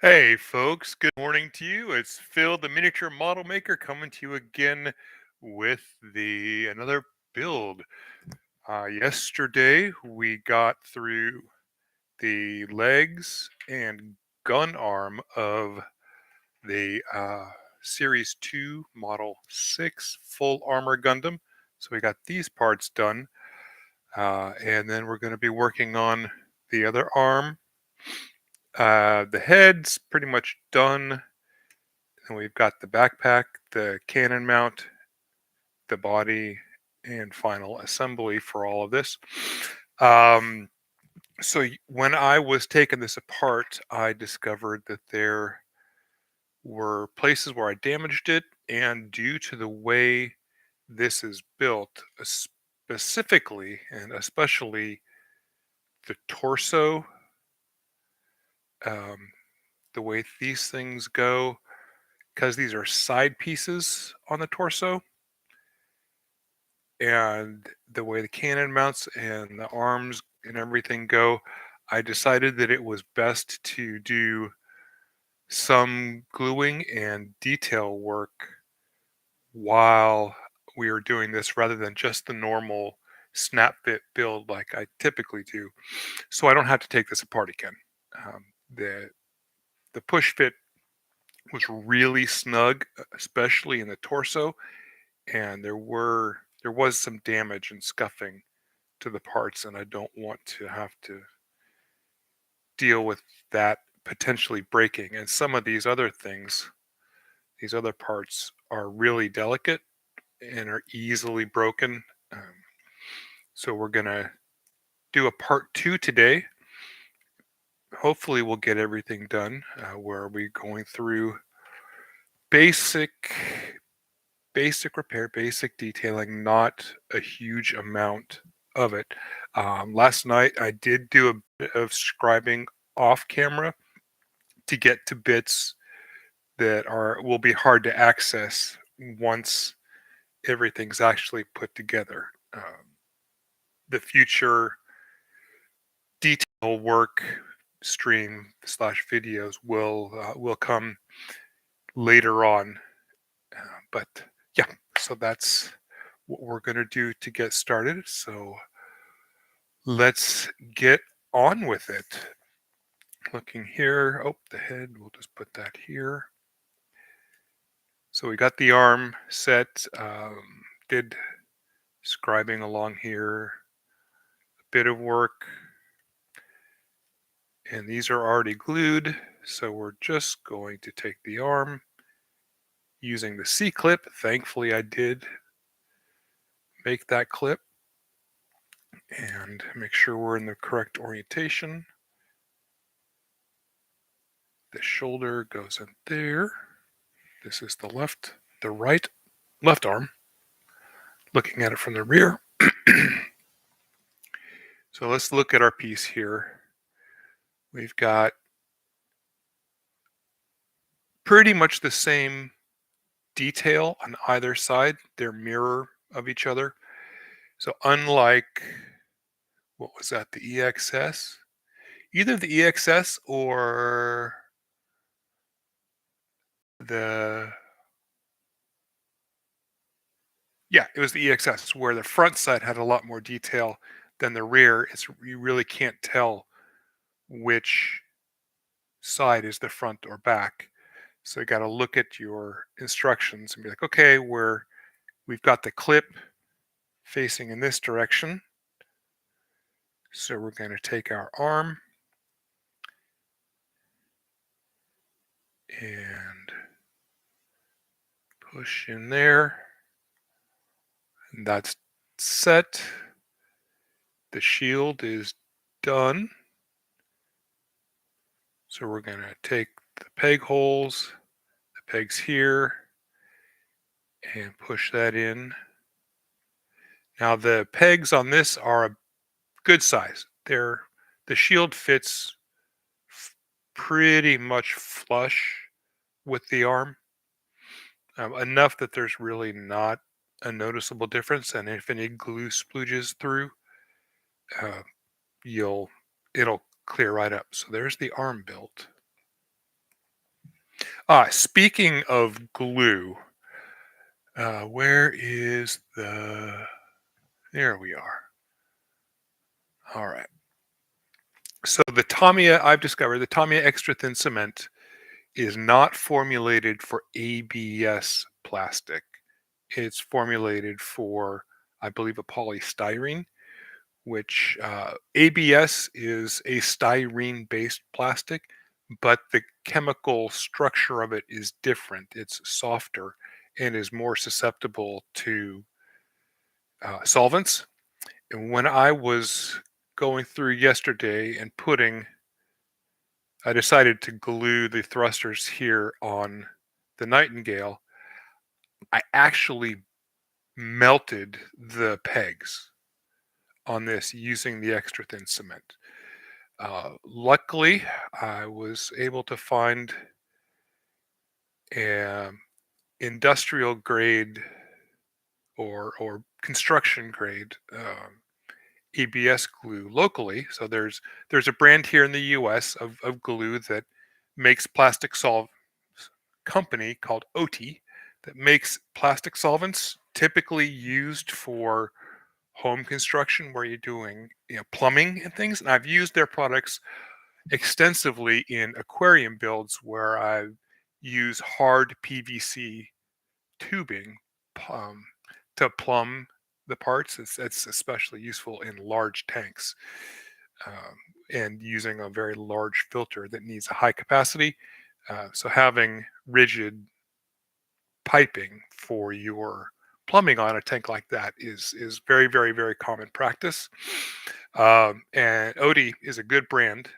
Hey, folks, good morning to you. It's Phil, the miniature model maker, coming to you again with the another build. Yesterday, we got through the legs and gun arm of the Series 2 Model 6 full armor Gundam. So we got these parts done. And then we're going to be working on the other arm. The head's pretty much done. And we've got the backpack, the cannon mount, the body, and final assembly for all of this. Um, when I was taking this apart, I discovered that there were places where I damaged it, and due to the way this is built, specifically and especially the torso, um, the way these things go, because these are side pieces on the torso, and the way the cannon mounts and the arms and everything go, I decided that it was best to do some gluing and detail work while we are doing this rather than just the normal snap fit build like I typically do. So I don't have to take this apart again. Um, the the push fit was really snug, especially in the torso, and there was some damage and scuffing to the parts, and I don't want to have to deal with that potentially breaking. And some of these other things, these other parts are really delicate and are easily broken. Um, so we're gonna do a part two today. Hopefully, we'll get everything done. Where we're going through basic, basic repair, basic detailing, not a huge amount of it. Last night, I did do a bit of scribing off camera to get to bits that are will be hard to access once everything's actually put together. The future detail work stream slash videos will come later on, but yeah. So that's what we're gonna do to get started. So let's get on with it. Looking here. Oh, the head. We'll just put that here. So we got the arm set. Did scribing along here, a bit of work, and these are already glued. So we're just going to take the arm using the C clip. Thankfully, I did make that clip, and make sure we're in the correct orientation. The shoulder goes in there. This is the left arm, looking at it from the rear. So let's look at our piece here. We've got pretty much the same detail on either side. They're mirror of each other. So unlike, what was that, the EXS? Either the EXS or the, yeah, it was the EXS, where the front side had a lot more detail than the rear. You really can't tell which side is the front or back. So you got to look at your instructions and be like, okay, we've got the clip facing in this direction. So we're going to take our arm and push in there. And that's set. The shield is done. So we're going to take the peg holes, the pegs here, and push that in. Now the pegs on this are a good size. The shield fits pretty much flush with the arm, enough that there's really not a noticeable difference. And if any glue splooges through, uh, you'll it'll clear right up. So there's the arm built. Speaking of glue, where is the? There we are. All right. So the Tamiya, I've discovered the Tamiya extra thin cement is not formulated for ABS plastic. It's formulated for, I believe, a polystyrene, which ABS is a styrene based plastic, but the chemical structure of it is different. It's softer and is more susceptible to solvents. And when I was going through yesterday and I decided to glue the thrusters here on the Nightingale. I actually melted the pegs on this using the extra thin cement. Luckily, I was able to find an industrial grade or construction grade EBS glue locally. So there's a brand here in the U.S. of glue that makes plastic solve company called OT that makes plastic solvents typically used for home construction where you're doing plumbing and things. And I've used their products extensively in aquarium builds where I use hard PVC tubing um, to plumb the parts. It's especially useful in large tanks and using a very large filter that needs a high capacity. So having rigid piping for your plumbing on a tank like that is very very common practice. And Odie is a good brand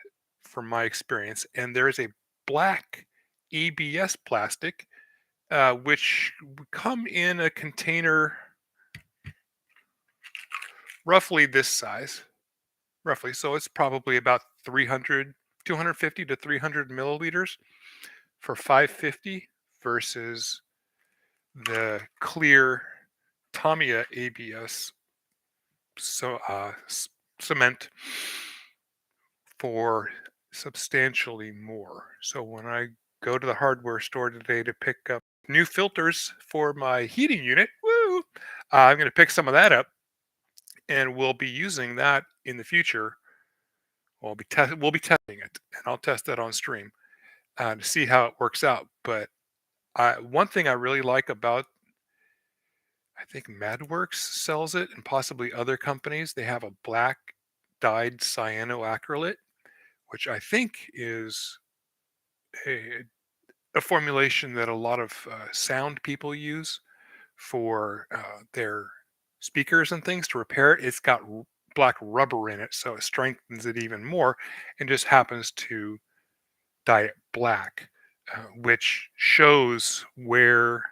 from my experience. And there is a black EBS plastic which would come in a container roughly this size, roughly. So it's probably about 250 to 300 milliliters for 550 versus the clear Tamiya ABS so cement for substantially more. So when I go to the hardware store today to pick up new filters for my heating unit, woo, I'm going to pick some of that up, and we'll be using that in the future. We'll be testing it, and I'll test that on stream to see how it works out. But one thing I really like about, I think MadWorks sells it, and possibly other companies. They have a black dyed cyanoacrylate, which I think is a, a formulation that a lot of sound people use for their speakers and things to repair it. It's got black rubber in it, so it strengthens it even more, and just happens to dye it black, which shows where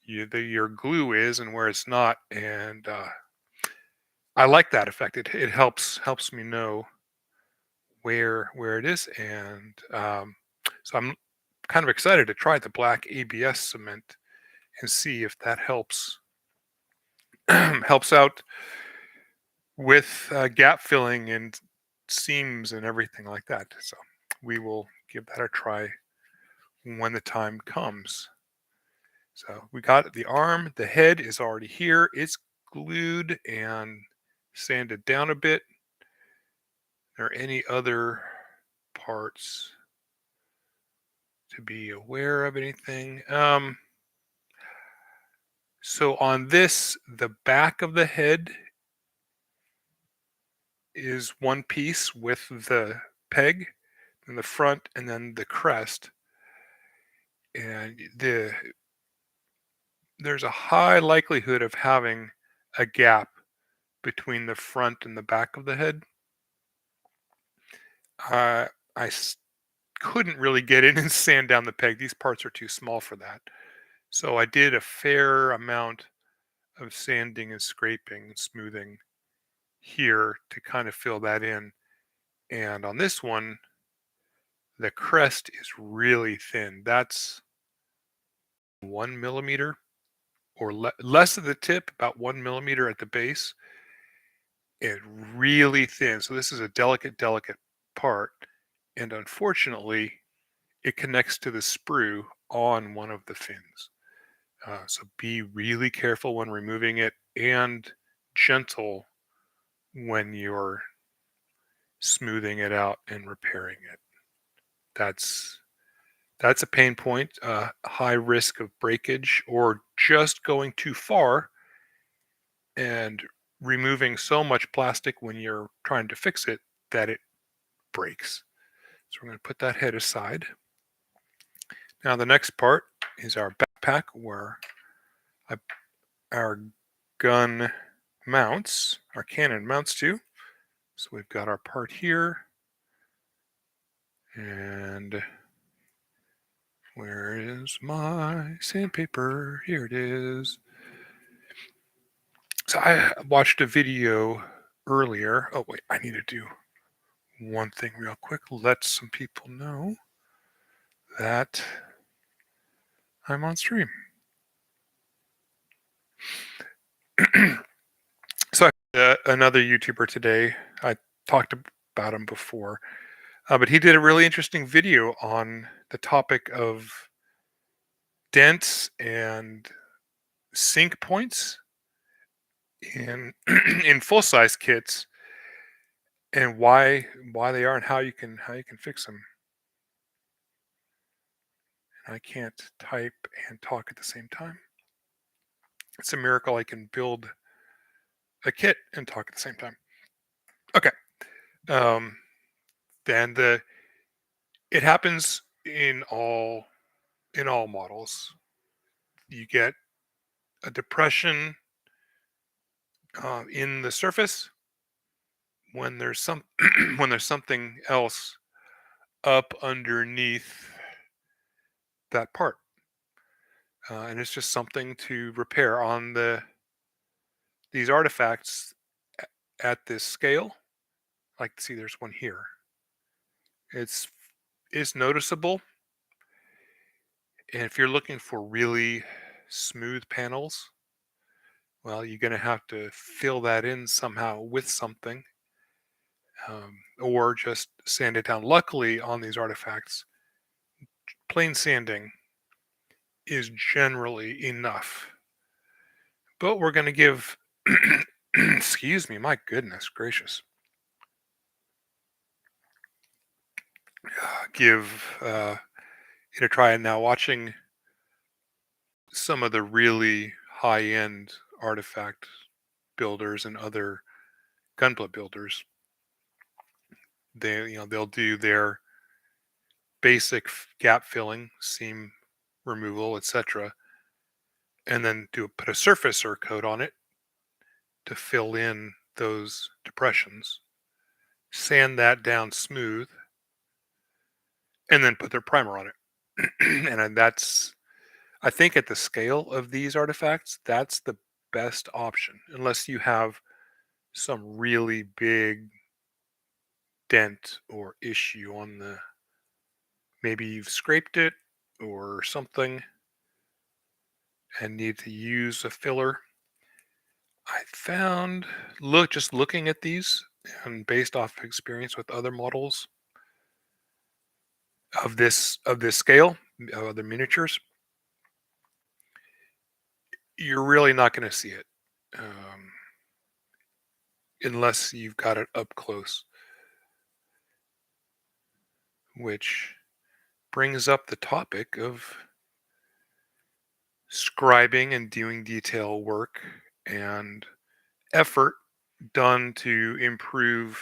your glue is and where it's not. And I like that effect. It helps me know where it is. And so I'm kind of excited to try the black ABS cement and see if that helps helps out with gap filling and seams and everything like that. So we will give that a try when the time comes. So we got the arm, the head is already here. It's glued and sanded down a bit. Are there any other parts to be aware of? Anything? So on this, the back of the head is one piece with the peg, and the front, and then the crest. And there's a high likelihood of having a gap between the front and the back of the head. Uh, I couldn't really get in and sand down the peg. These parts are too small for that. So I did a fair amount of sanding and scraping and smoothing here to kind of fill that in. And on this one, the crest is really thin. That's 1 millimeter or less of the tip, about 1 millimeter at the base, and really thin. So this is a delicate part. And unfortunately, it connects to the sprue on one of the fins. So be really careful when removing it and gentle when you're smoothing it out and repairing it. That's that's a pain point, high risk of breakage or just going too far and removing so much plastic when you're trying to fix it that it breaks. So we're going to put that head aside. Now the next part is our backpack where I, our gun mounts, our cannon mounts to. So we've got our part here. And where is my sandpaper? Here it is. So I watched a video earlier. Oh, wait, I need to do one thing real quick. Let some people know that I'm on stream. So another YouTuber today, I talked about him before, but he did a really interesting video on the topic of dents and sink points in in full size kits and why they are and how you can fix them. And I can't type and talk at the same time. It's a miracle I can build a kit and talk at the same time. Okay. Um, then it happens in all models. You get a depression in the surface when there's some when there's something else up underneath that part, and it's just something to repair on these artifacts at this scale. Like, see, there's one here. It's is noticeable, and if you're looking for really smooth panels, well, you're going to have to fill that in somehow with something, or just sand it down. Luckily, on these artifacts, plain sanding is generally enough. But we're going to give, excuse me, my goodness gracious, give it a try. And now watching some of the really high end artifact builders and other gunpla builders, they'll do their basic gap filling, seam removal, etc., and then put a surfacer coat on it to fill in those depressions, sand that down smooth, and then put their primer on it. And that's, I think, at the scale of these artifacts, that's the best option, unless you have some really big dent or issue on the, maybe you've scraped it or something and need to use a filler. I found, just looking at these and based off experience with other models of this scale, other miniatures, you're really not going to see it, unless you've got it up close. Which brings up the topic of scribing and doing detail work and effort done to improve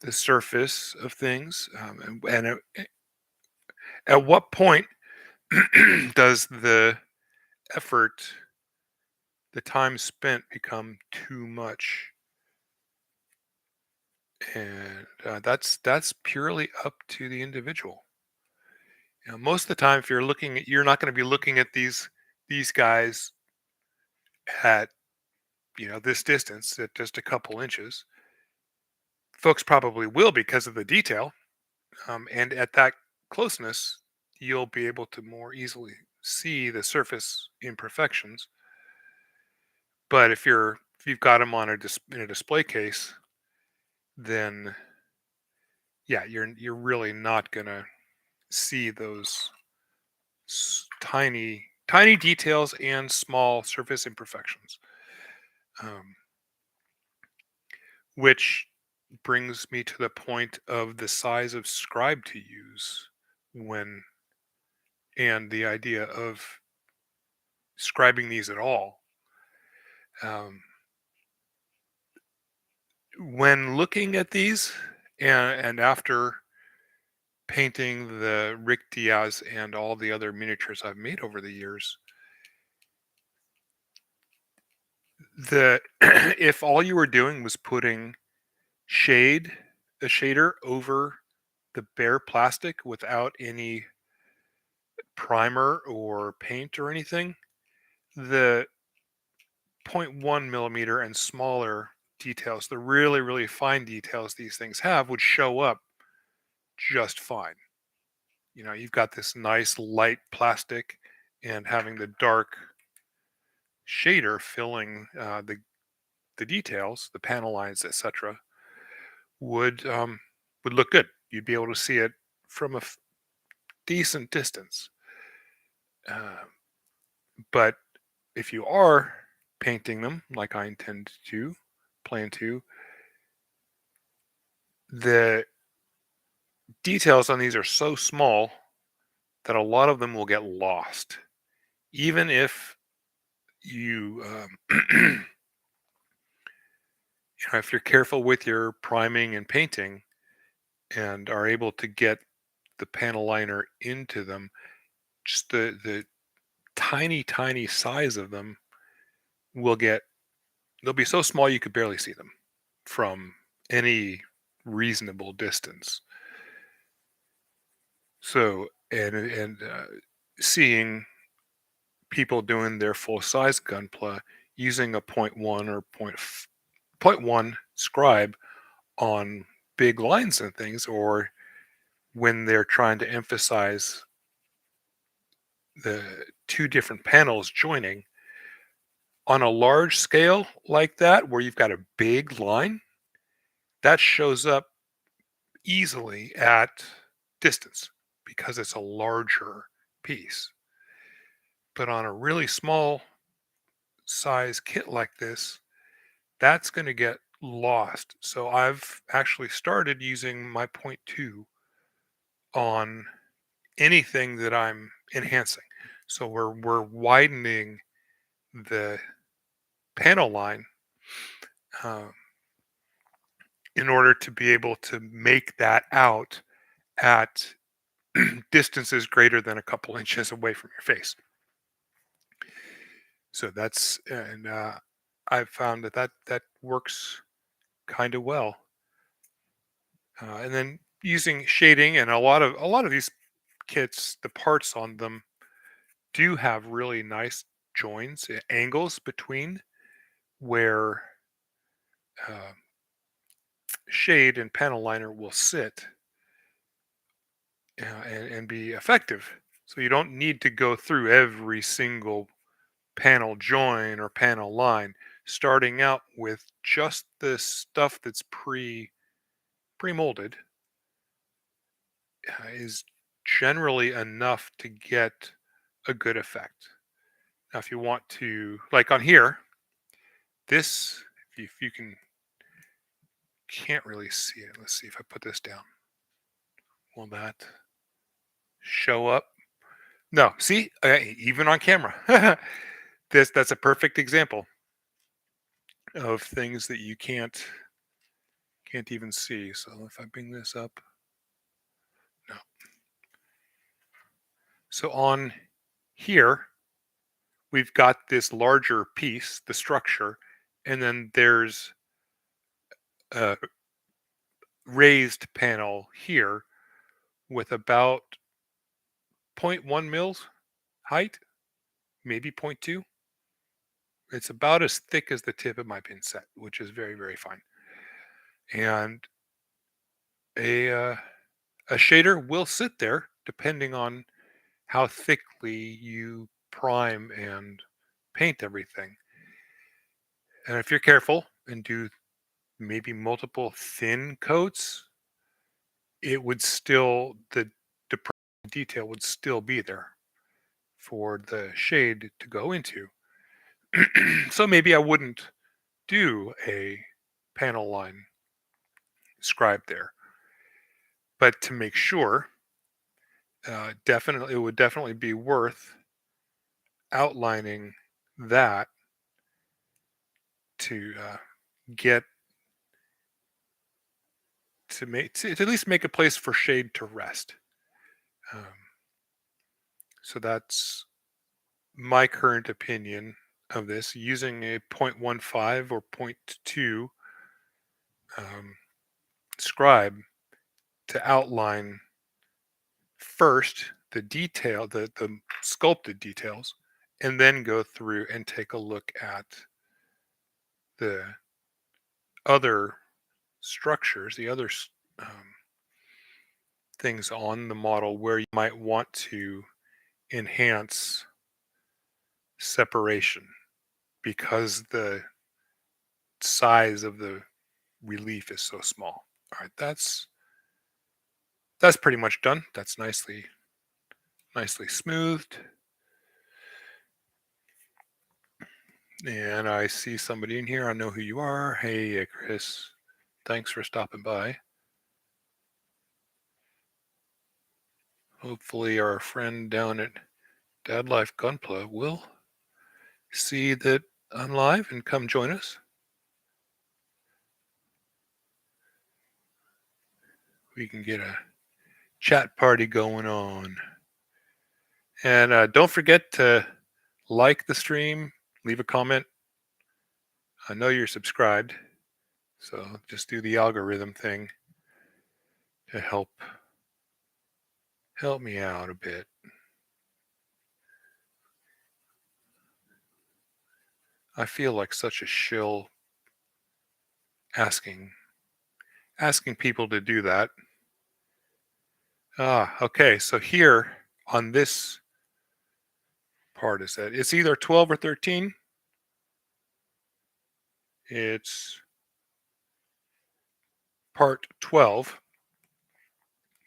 the surface of things. And at what point does the effort, the time spent, become too much? And that's purely up to the individual. Most of the time, if you're not going to be looking at these guys at this distance, at just a couple inches. Folks probably will because of the detail, and at that closeness, you'll be able to more easily see the surface imperfections. But if you've got them in a display case, then yeah, you're really not gonna see those tiny, tiny details and small surface imperfections. Um, which brings me to the point of the size of scribe to use when, and the idea of scribing these at all. Um, when looking at these, and after painting the Rick Diaz and all the other miniatures I've made over the years, the if all you were doing was putting shade a shader over the bare plastic without any primer or paint or anything, the point 0.1 millimeter and smaller details, the really, really fine details these things have, would show up just fine. You know, you've got this nice light plastic, and having the dark shader filling the details, the panel lines, etc., would would look good. You'd be able to see it from a decent distance. Uh, but if you are painting them like I intend to, plan to, the details on these are so small that a lot of them will get lost. Even if you, you know, if you're careful with your priming and painting and are able to get the panel liner into them, just the tiny, tiny size of them will get, they'll be so small you could barely see them from any reasonable distance. So, seeing people doing their full size gunpla using a point 0.1 or point 0.1 scribe on big lines and things, or when they're trying to emphasize the two different panels joining on a large scale like that, where you've got a big line, that shows up easily at distance because it's a larger piece. But on a really small size kit like this, that's going to get lost. So I've actually started using my point 0.2 on anything that I'm enhancing. So we're widening the panel line uh, in order to be able to make that out at distances greater than a couple inches away from your face. So that's, and I've found that works kind of well. And then using shading, and a lot of these kits, the parts on them do have really nice joins, angles between where uh, shade and panel liner will sit, and be effective. So you don't need to go through every single panel join or panel line. Starting out with just the stuff that's pre-molded is generally enough to get a good effect. Now, if you want to, like on here, this, if you can't really see it. Let's see if I put this down. Will that show up? No. See, even on camera, that's a perfect example of things that you can't even see. So if I bring this up, no. So on here, we've got this larger piece, the structure, and then there's a raised panel here with about zero point 0.1 mils height, maybe zero point 0.2. It's about as thick as the tip of my pin set, which is very, very fine. And a uh, a shader will sit there depending on how thickly you prime and paint everything. And if you're careful and do maybe multiple thin coats, it would still, the detail would still be there for the shade to go into. So maybe I wouldn't do a panel line scribe there. But to make sure, definitely, it would definitely be worth outlining that to get to at least make a place for shade to rest. Um, so that's my current opinion of this, using a 0.15 or zero point 0.2 um, scribe to outline first the detail, the sculpted details, and then go through and take a look at the other structures, the other um, things on the model where you might want to enhance separation because the size of the relief is so small. All right, that's pretty much done. That's nicely smoothed. And I see somebody in here. I know who you are. Hey, Chris. Thanks for stopping by. Hopefully, our friend down at Dad Life Gunpla will see that I'm live and come join us. We can get a chat party going on. And don't forget to like the stream, leave a comment. I know you're subscribed, so just do the algorithm thing to help me out a bit. I feel like such a shill asking people to do that. Okay, so here on this part is that it's either 12 or 13. It's part 12.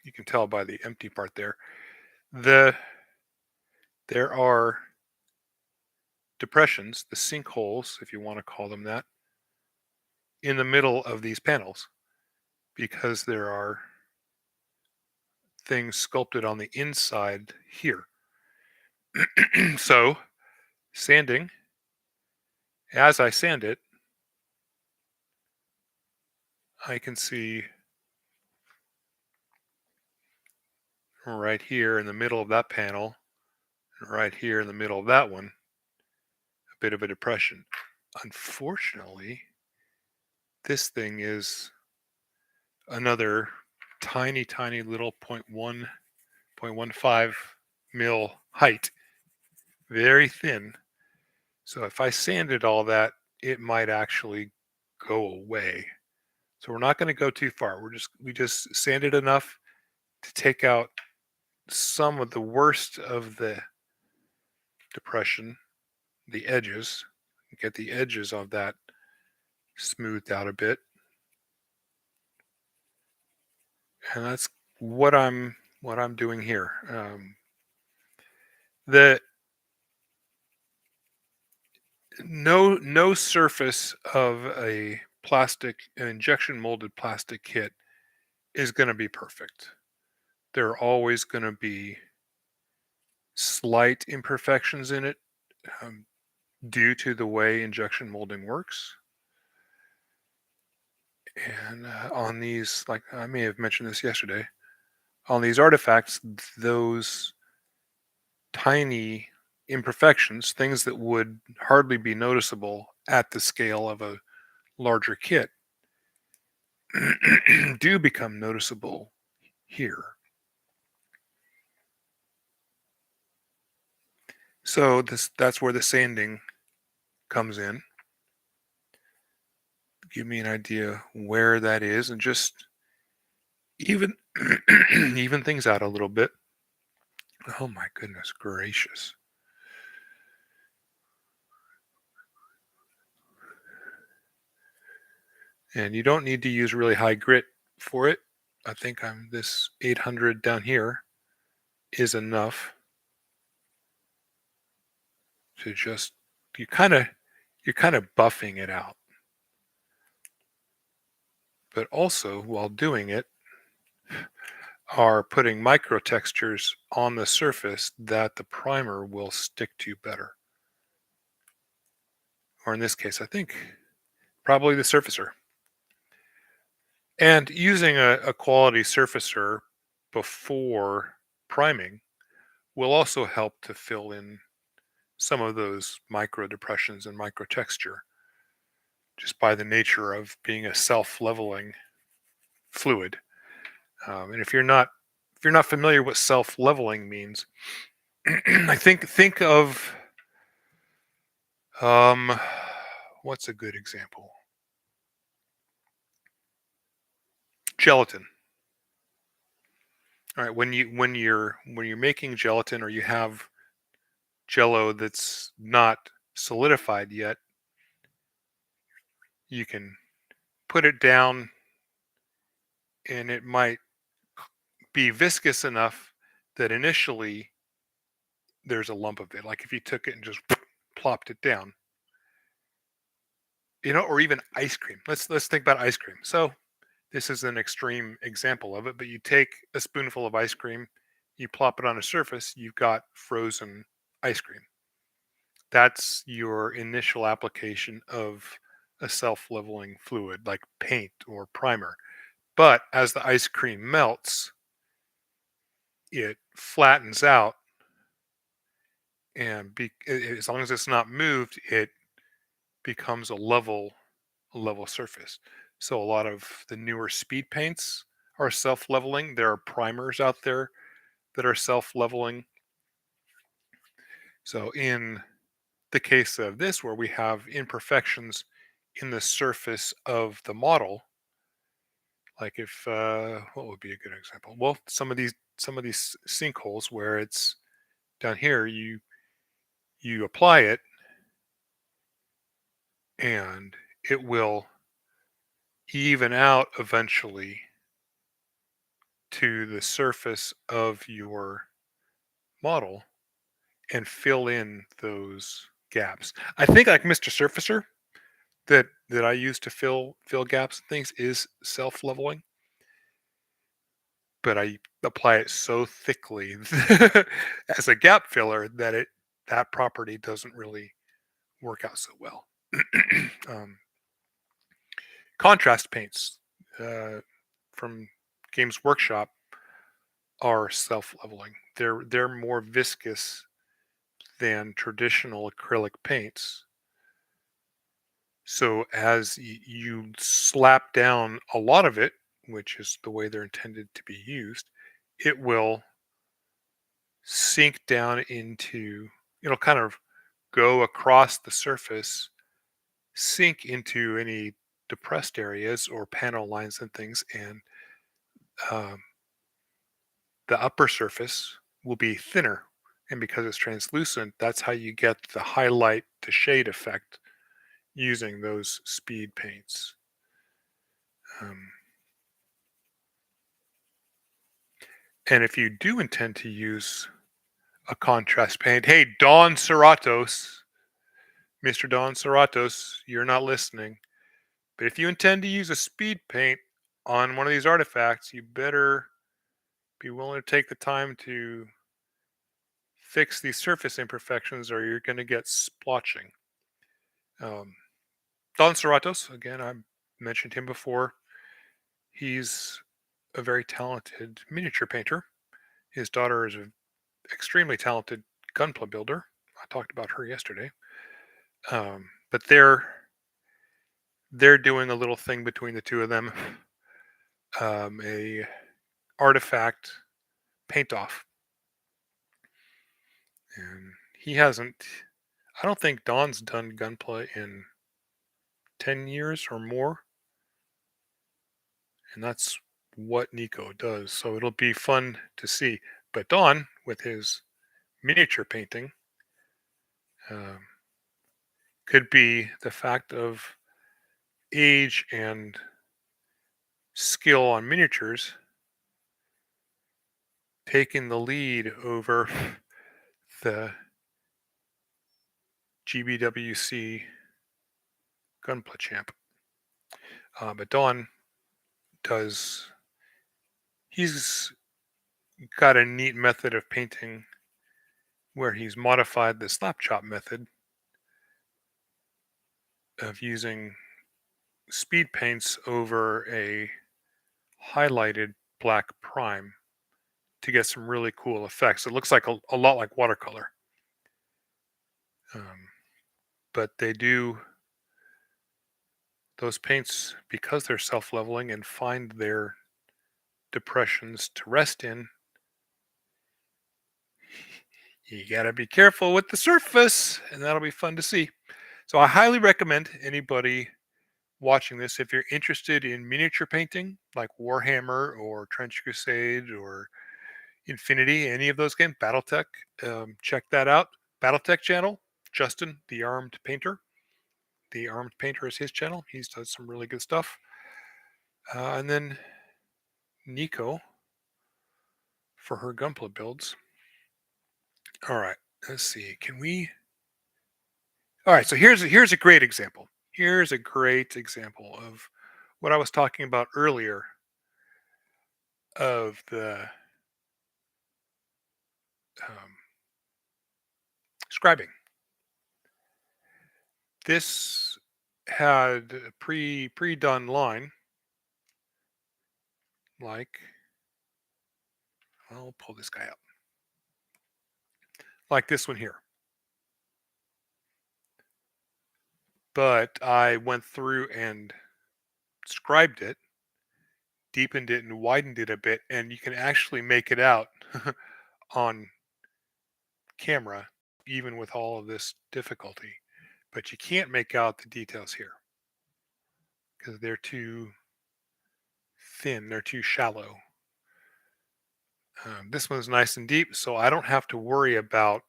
You can tell by the empty part there. There are depressions, the sinkholes, if you want to call them that, in the middle of these panels because there are things sculpted on the inside here. So, sanding, as I sand it, I can see right here in the middle of that panel, and right here in the middle of that one, a bit of a depression. Unfortunately, this thing is another tiny little 0.15 mil height, very thin. So if I sanded all that, it might actually go away. So we're not going to go too far. We just sanded enough to take out some of the worst of the depression, the edges, get the edges of that smoothed out a bit. And that's what I'm doing here. The no surface of a an injection molded plastic kit is going to be perfect. There are always going to be slight imperfections in it um, due to the way injection molding works. And on these, like I may have mentioned this yesterday, on these artifacts, those tiny imperfections, things that would hardly be noticeable at the scale of a larger kit, do become noticeable here. So that's where the sanding comes in. Give me an idea where that is and just even even things out a little bit. Oh my goodness gracious. And you don't need to use really high grit for it. I think I'm this 800 down here is enough to just you're kind of buffing it out. But also, while doing it, are putting micro textures on the surface that the primer will stick to better. Or in this case, I think probably the surfacer. And using a quality surfacer before priming will also help to fill in some of those micro depressions and micro texture just by the nature of being a self-leveling fluid. And if you're not familiar what self-leveling means, I think of um, what's a good example? Gelatin. All right, when you're making gelatin or you have jello that's not solidified yet, you can put it down and it might be viscous enough that initially there's a lump of it. Like if you took it and just plopped it down, or even ice cream. Let's think about ice cream. So this is an extreme example of it, but you take a spoonful of ice cream, you plop it on a surface, you've got frozen ice cream. That's your initial application of a self-leveling fluid like paint or primer. But as the ice cream melts, it flattens out, and as long as it's not moved, it becomes a level surface. So a lot of the newer speed paints are self-leveling. There are primers out there that are self-leveling. So in the case of this, where we have imperfections in the surface of the model, like if what would be a good example? Well, some of these sinkholes where it's down here, you apply it and it will even out eventually to the surface of your model and fill in those gaps. I think like Mr. Surfacer that I use to fill gaps and things is self-leveling, but I apply it so thickly as a gap filler that property doesn't really work out so well. um, Contrast paints uh, from Games Workshop are self-leveling. They're more viscous than traditional acrylic paints. So as you slap down a lot of it, which is the way they're intended to be used, it will sink down into, it'll kind of go across the surface, sink into any depressed areas or panel lines and things, and um, the upper surface will be thinner. And because it's translucent, that's how you get the highlight to shade effect using those speed paints. Um, and if you do intend to use a contrast paint, hey, Don Cerratos, Mr. Don Cerratos, you're not listening. But if you intend to use a speed paint on one of these artifacts, you better be willing to take the time to fix these surface imperfections or you're going to get splotching. Um, Don Cerratos, again, I mentioned him before. He's a very talented miniature painter. His daughter is an extremely talented gunpla builder. I talked about her yesterday. But they're doing a little thing between the two of them, a artifact paint off, and he hasn't. I don't think Don's done gunpla in 10 years or more, and that's what Nico does. So it'll be fun to see. But Don, with his miniature painting, um, could be the fact of age and skill on miniatures taking the lead over the GBWC Gunpla champ. But Don does, he's got a neat method of painting where he's modified the slap chop method of using speed paints over a highlighted black prime to get some really cool effects. It looks like a lot like watercolor. But they do those paints, because they're self-leveling and find their depressions to rest in, you gotta be careful with the surface, and that'll be fun to see. So I highly recommend anybody watching this, if you're interested in miniature painting like Warhammer or Trench Crusade or Infinity, any of those games, Battletech, check that out. Battletech channel, Justin, the Armed Painter. The Armed Painter is his channel. He's done some really good stuff. And then Nico for her Gunpla builds. All right, let's see. Can we? All right, so here's a great example. Here's a great example of what I was talking about earlier of the um, scribing. This had a pre-done line, like, I'll pull this guy up, like this one here. But I went through and scribed it, deepened it, and widened it a bit, and you can actually make it out on camera, even with all of this difficulty. But you can't make out the details here because they're too thin, they're too shallow. This one's nice and deep, so I don't have to worry about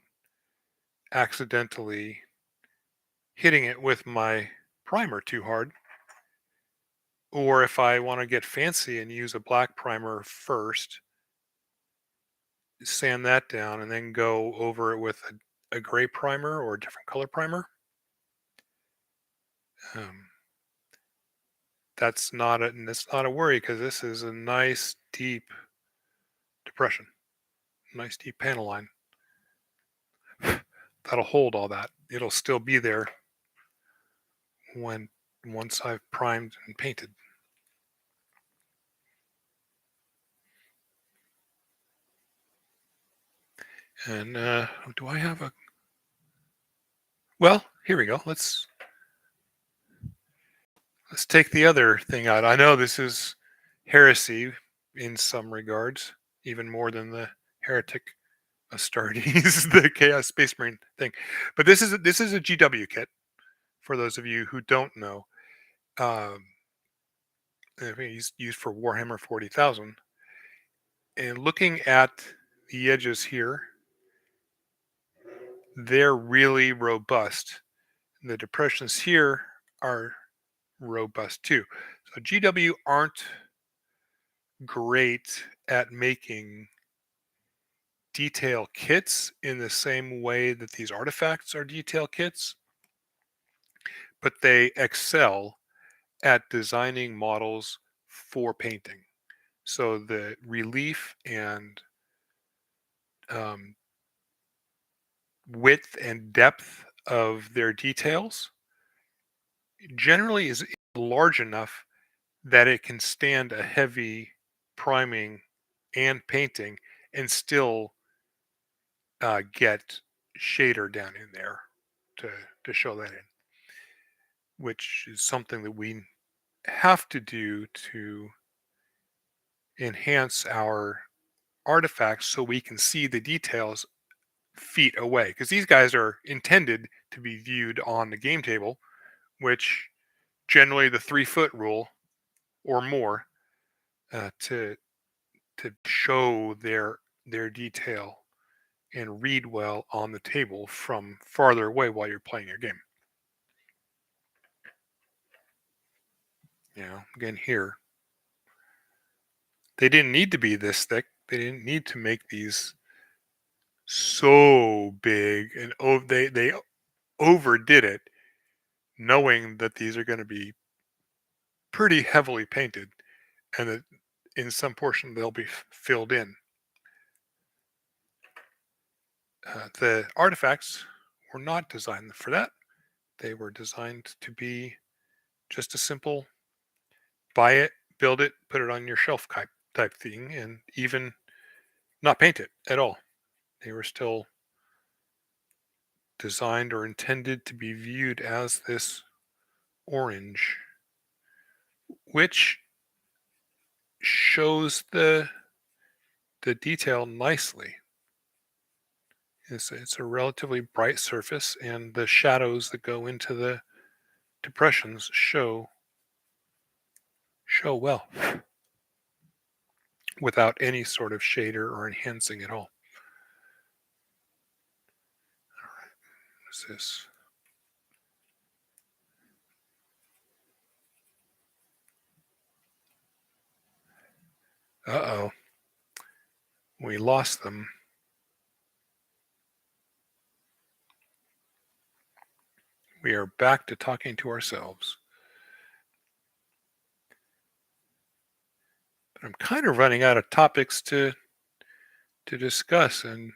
accidentally hitting it with my primer too hard. Or if I want to get fancy and use a black primer first, sand that down, and then go over it with a gray primer or a different color primer. That's not a worry, because this is a nice deep depression, nice deep panel line. That'll hold all that. It'll still be there once I've primed and painted. And do I have a? Well, here we go. Let's take the other thing out. I know this is heresy in some regards, even more than the heretic Astartes, the Chaos Space Marine thing. But this is a GW kit. For those of you who don't know, he's used for Warhammer 40,000. And looking at the edges here, they're really robust. The depressions here are robust too. So GW aren't great at making detail kits in the same way that these artifacts are detail kits, but they excel at designing models for painting. So the relief and width and depth of their details generally is large enough that it can stand a heavy priming and painting and still get shader down in there to show that in, which is something that we have to do to enhance our artifacts so we can see the details feet away, because these guys are intended to be viewed on the game table, which generally the 3-foot rule or more, to show their detail and read well on the table from farther away while you're playing your game. Again here, they didn't need to be this thick. They didn't need to make these so big, and they overdid it, knowing that these are going to be pretty heavily painted, and that in some portion they'll be filled in. The artifacts were not designed for that. They were designed to be just a simple buy it, build it, put it on your shelf type thing, and even not paint it at all. They were still designed or intended to be viewed as this orange, which shows the detail nicely. It's a relatively bright surface, and the shadows that go into the depressions show well without any sort of shader or enhancing at all. What's this? Uh-oh. We lost them. We are back to talking to ourselves. But I'm kind of running out of topics to discuss, and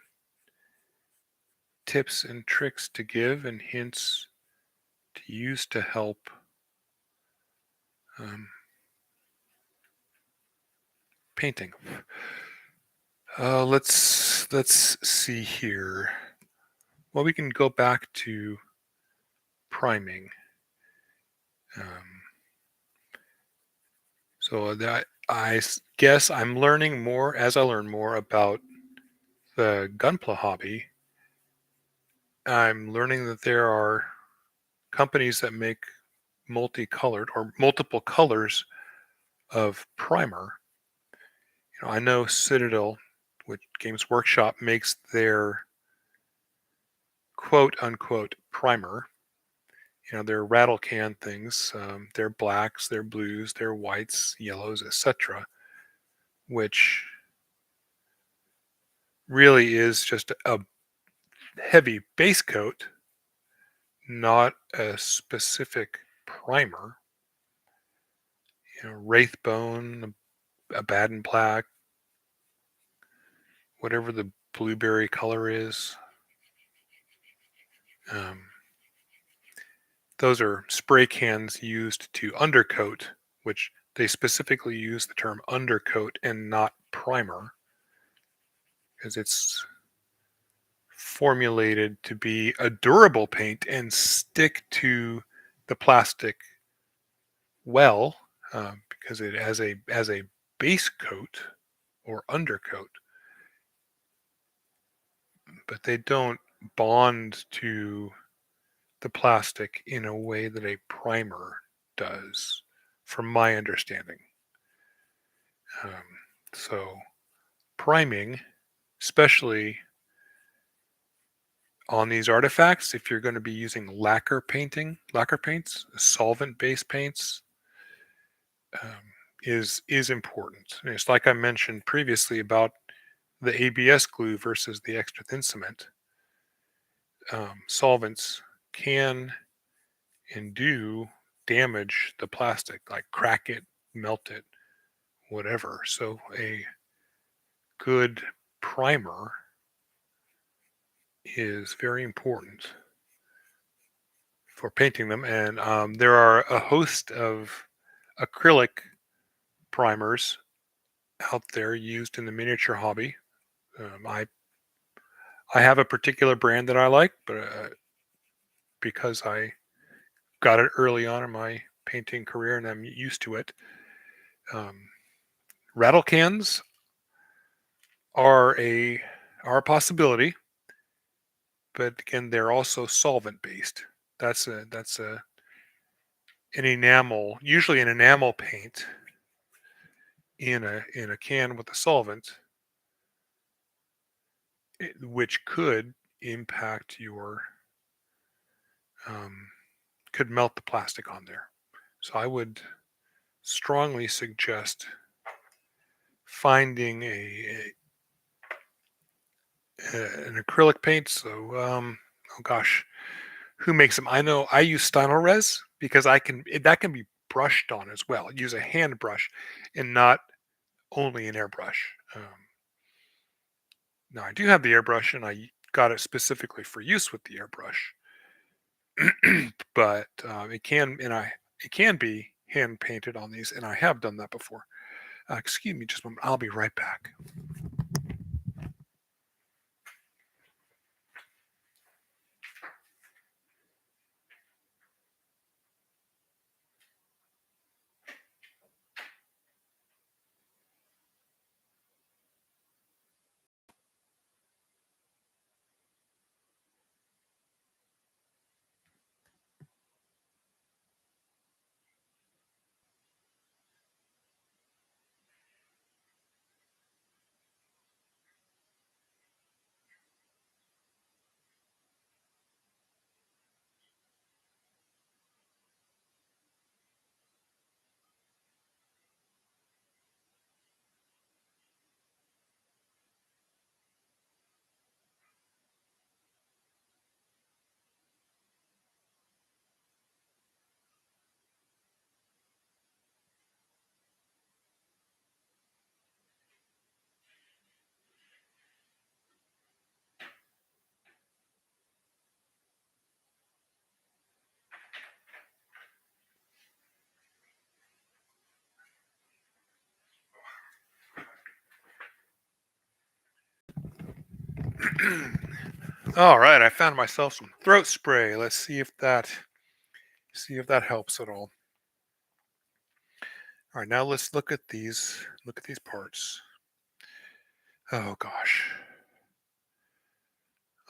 tips and tricks to give, and hints to use to help um, painting. Let's see here. Well, we can go back to priming. Um, so that guess I'm learning more as I learn more about the gunpla hobby. I'm learning that there are companies that make multicolored or multiple colors of primer. I know Citadel, which Games Workshop makes their quote unquote primer. Their rattle can things, their blacks, their blues, their whites, yellows, etc., which really is just a heavy base coat, not a specific primer. Wraithbone, a Baden black, whatever the blueberry color is. Um, those are spray cans used to undercoat, which they specifically use the term undercoat and not primer, because it's formulated to be a durable paint and stick to the plastic well, because it as a base coat or undercoat, but they don't bond to the plastic in a way that a primer does, from my understanding. Um, so priming, especially on these artifacts, if you're going to be using lacquer paints, solvent-based paints, is important. And it's like I mentioned previously about the ABS glue versus the extra thin cement. Solvents can and do damage the plastic, like crack it, melt it, whatever. So a good primer is very important for painting them. And there are a host of acrylic primers out there used in the miniature hobby. I have a particular brand that I like, but because I got it early on in my painting career and I'm used to it. Um, Rattle cans are a possibility, but again, they're also solvent based. That's an enamel, usually an enamel paint in a can with a solvent, which could impact your um, could melt the plastic on there. So I would strongly suggest finding an acrylic paint. So, oh gosh, who makes them? I know I use Stynylrez because that can be brushed on as well. Use a hand brush and not only an airbrush. Now I do have the airbrush and I got it specifically for use with the airbrush, but it can be hand painted on these, and I have done that before. Excuse me, just a moment. I'll be right back. All right, I found myself some throat spray. Let's see if that helps at all. All right, now let's look at these. Look at these parts. Oh gosh,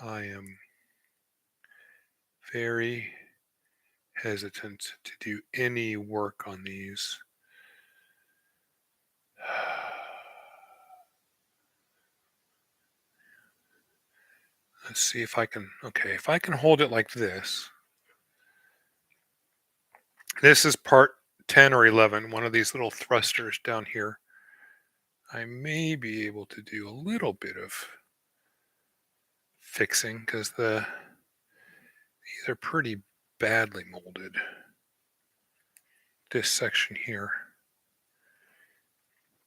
I am very hesitant to do any work on these. Let's see if I can. Okay, if I can hold it like this. This is part 10 or 11, one of these little thrusters down here. I may be able to do a little bit of fixing because these are pretty badly molded. This section here,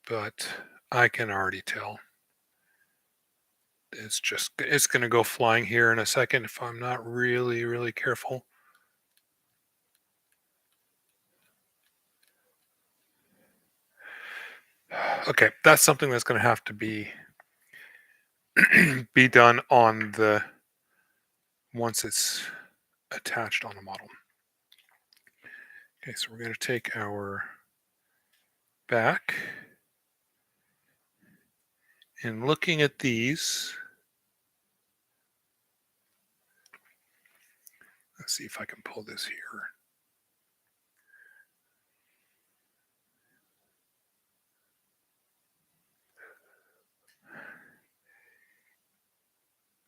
but I can already tell it's going to go flying here in a second if I'm not really careful. Okay, that's something that's going to have to be be done on the once it's attached on the model. Okay, so we're going to take our back and looking at these. Let's see if I can pull this here.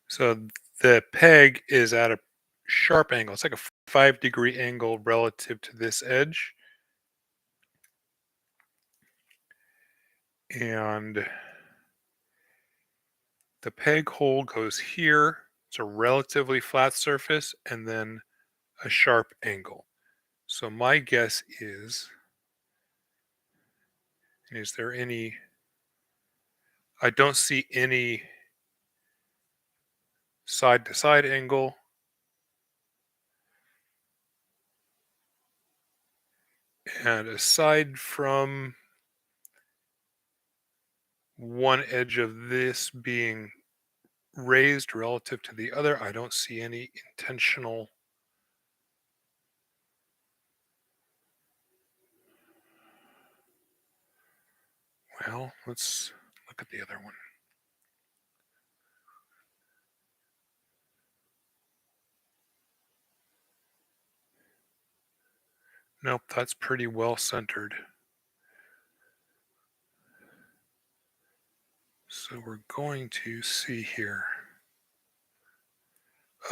So the peg is at a sharp angle. It's like a 5-degree angle relative to this edge. And the peg hole goes here. It's a relatively flat surface and then a sharp angle. So my guess is there any, I don't see any side to side angle. And aside from one edge of this being raised relative to the other, I don't see any intentional. Well, let's look at the other one. Nope, that's pretty well centered. So we're going to see here.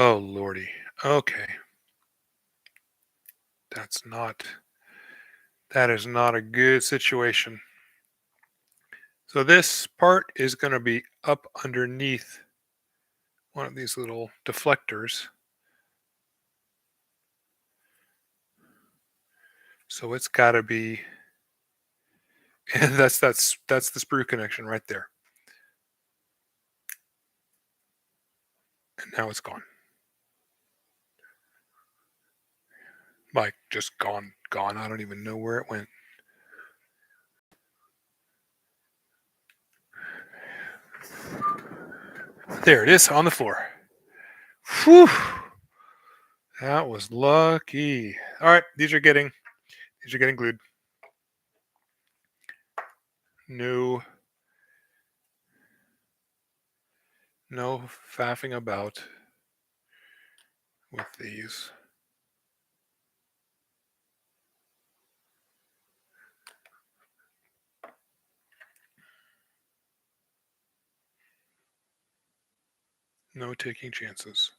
Oh, lordy. Okay. That is not a good situation. So this part is going to be up underneath one of these little deflectors. So it's got to be, and that's the sprue connection right there. And now it's gone. Like just gone. I don't even know where it went. There it is on the floor. Whew. That was lucky. All right, these are getting glued. No faffing about with these. No taking chances.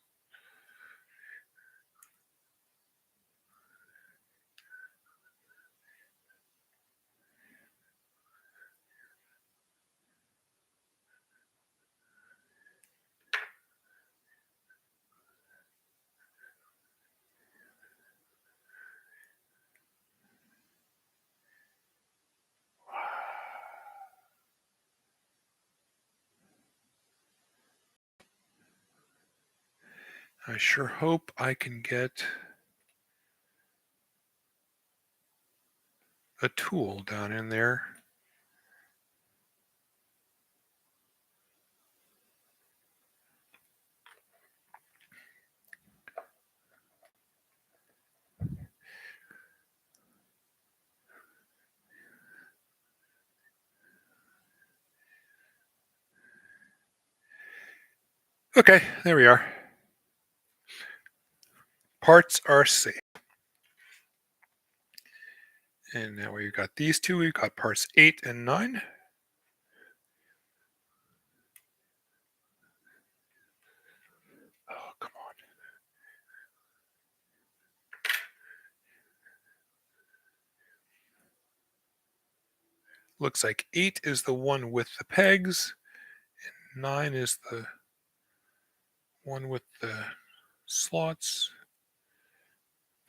I sure hope I can get a tool down in there. Okay, there we are. Parts are safe. And now we've got these two. We've got parts 8 and 9. Oh, come on. Looks like 8 is the one with the pegs, and 9 is the one with the slots,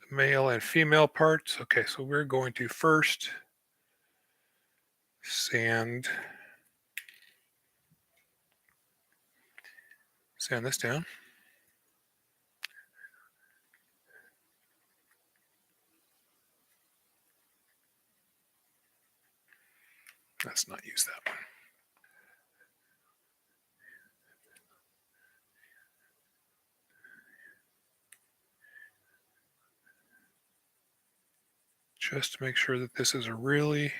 the male and female parts. Okay, so we're going to first sand this down. Let's not use that one. Just to make sure that this is a really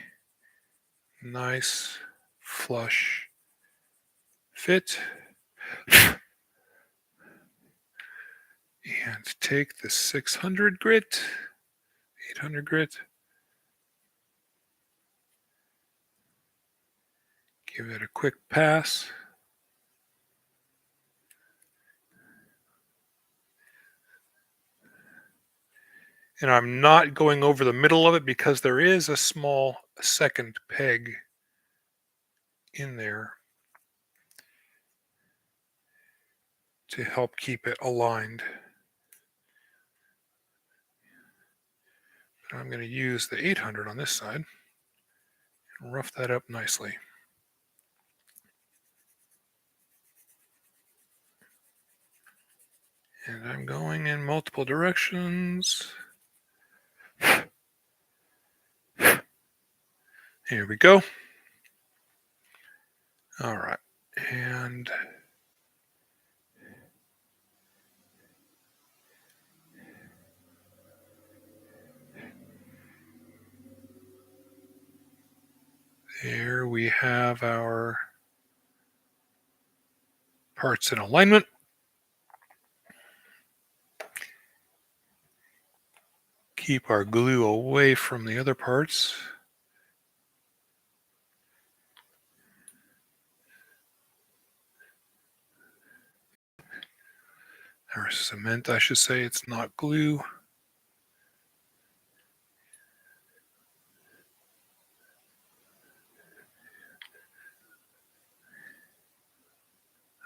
nice flush fit. And take the 600 grit, 800 grit. Give it a quick pass. And I'm not going over the middle of it because there is a small second peg in there to help keep it aligned. But I'm going to use the 800 on this side and rough that up nicely. And I'm going in multiple directions. Here we go. All right. And there we have our parts in alignment. Keep our glue away from the other parts. Or cement, I should say. It's not glue.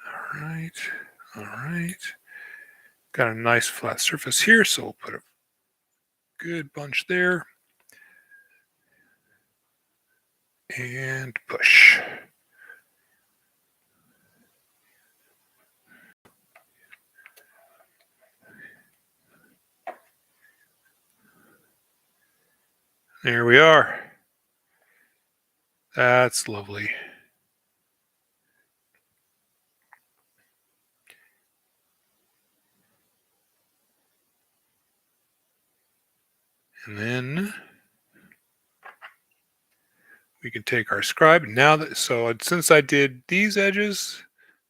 All right. All right. Got a nice flat surface here, so we'll put a good bunch there. And push. There we are. That's lovely. And then we can take our scribe. Now that since I did these edges,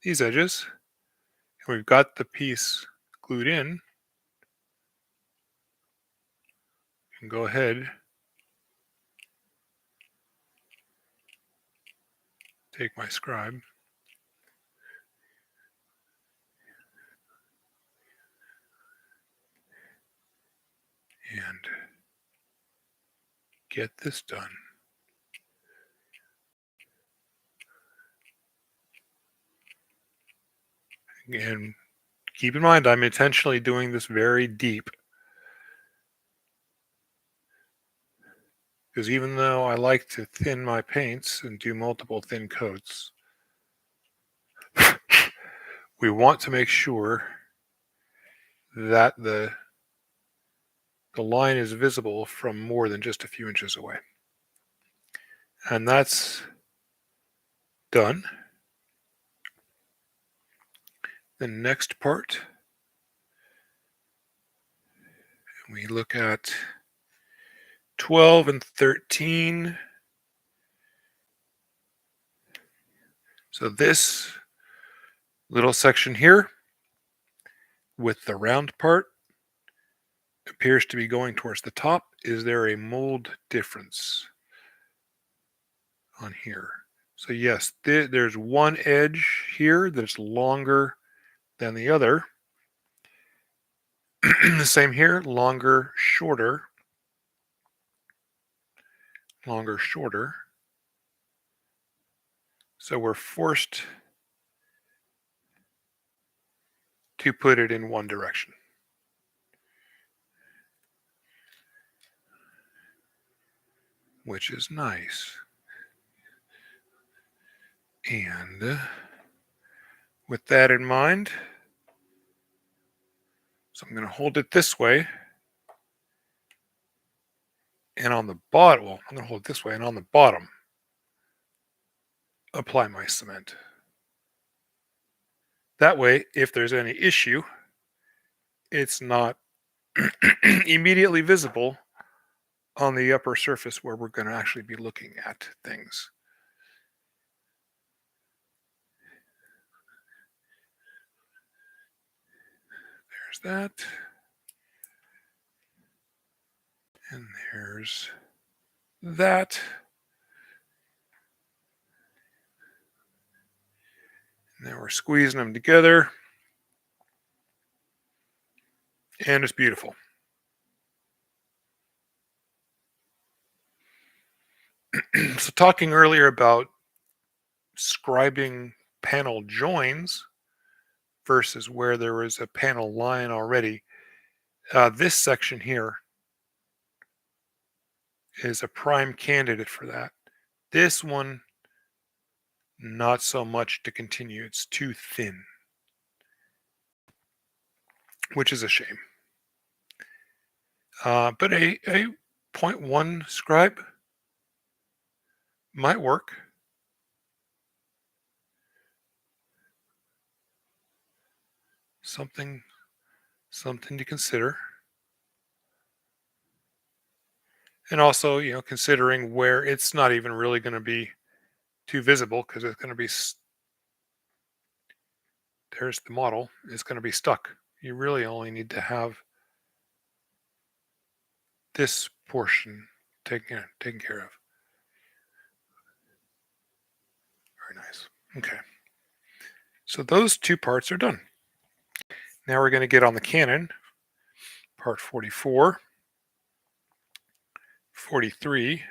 and we've got the piece glued in, we can go ahead, take my scribe, and get this done. And keep in mind, I'm intentionally doing this very deep, because even though I like to thin my paints and do multiple thin coats, we want to make sure that the line is visible from more than just a few inches away. And that's done. The next part, we look at 12 and 13. So this little section here with the round part appears to be going towards the top. Is there a mold difference on here? So yes, there's one edge here that's longer than the other. The same here, longer, shorter. Longer, shorter. So we're forced to put it in one direction. Which is nice. And with that in mind, so I'm going to hold it this way. And on the bottom, well, I'm going to hold it this way. And on the bottom, apply my cement. That way, if there's any issue, it's not immediately visible on the upper surface where we're going to actually be looking at things. There's that. And there's that. Now we're squeezing them together. And it's beautiful. So talking earlier about scribing panel joins versus where there was a panel line already, this section here is a prime candidate for that. This one, not so much to continue. It's too thin, which is a shame. But a 0.1 scribe might work. Something to consider. And also, considering where it's not even really going to be too visible because it's going to be, there's the model, it's going to be stuck. You really only need to have this portion taken care of. Very nice. Okay. So those two parts are done. Now we're going to get on the cannon, part 44, 43,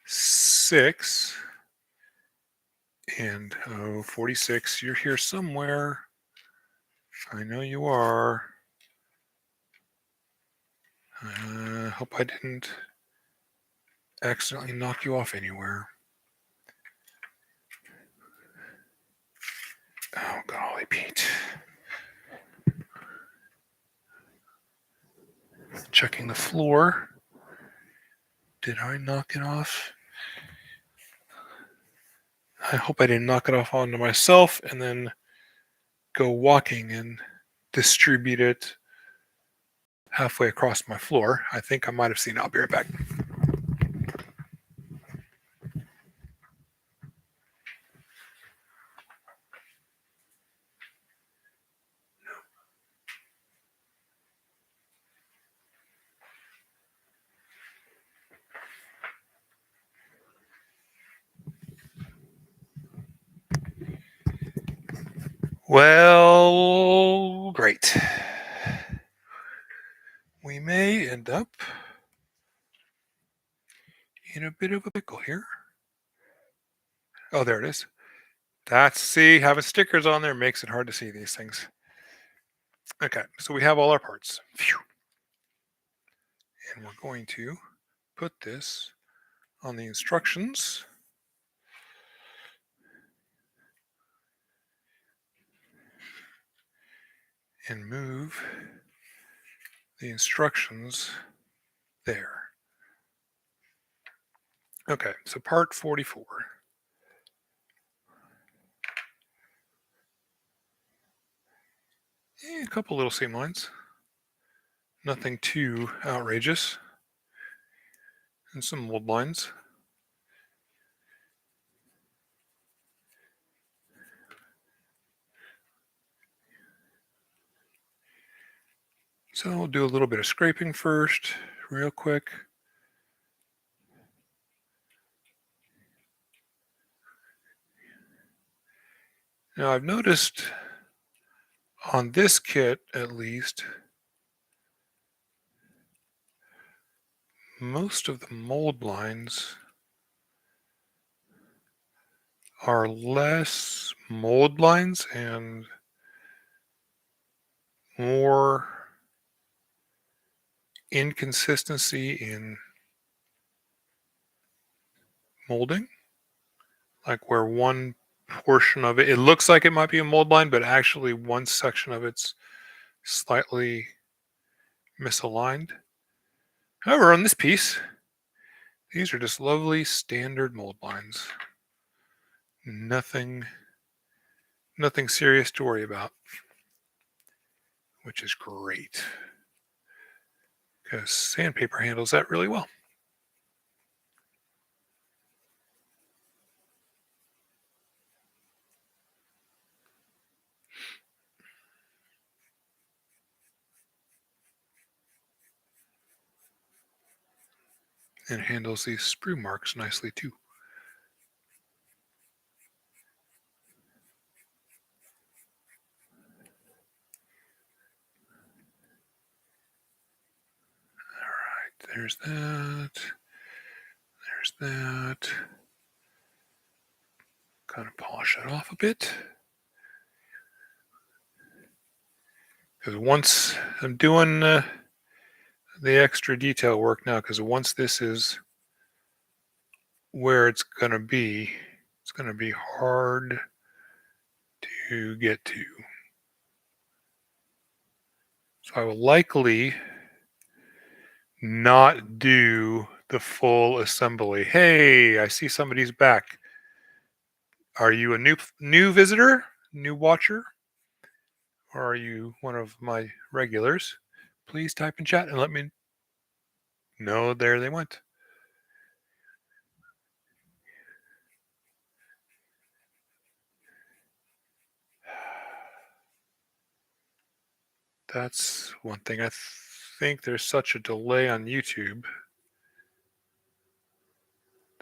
6, And 46, you're here somewhere. I know you are. Hope I didn't accidentally knock you off anywhere. Oh, golly, Pete. Checking the floor. Did I knock it off? I hope I didn't knock it off onto myself and then go walking and distribute it halfway across my floor. I think I might have seen it. I'll be right back. Well, great. We may end up in a bit of a pickle here. Oh, there it is. See, having stickers on there makes it hard to see these things. Okay, so we have all our parts. Phew. And we're going to put this on the instructions. And move the instructions there. Okay, so part 44. A couple little seam lines. Nothing too outrageous. And some mold lines. So we'll do a little bit of scraping first, real quick. Now I've noticed on this kit, at least, most of the mold lines are less mold lines and more inconsistency in molding. Like where one portion of it looks like it might be a mold line, but actually one section of it's slightly misaligned. However, on this piece, these are just lovely standard mold lines. Nothing serious to worry about, which is great because sandpaper handles that really well. And handles these sprue marks nicely too. All right, there's that. There's that. Kind of polish it off a bit. Because once I'm doing the extra detail work now, because once this is where it's going to be hard to get to. So I will likely not do the full assembly. Hey, I see somebody's back. Are you a new visitor, new watcher? Or are you one of my regulars? Please type in chat and let me know. There they went. That's one thing. I think there's such a delay on YouTube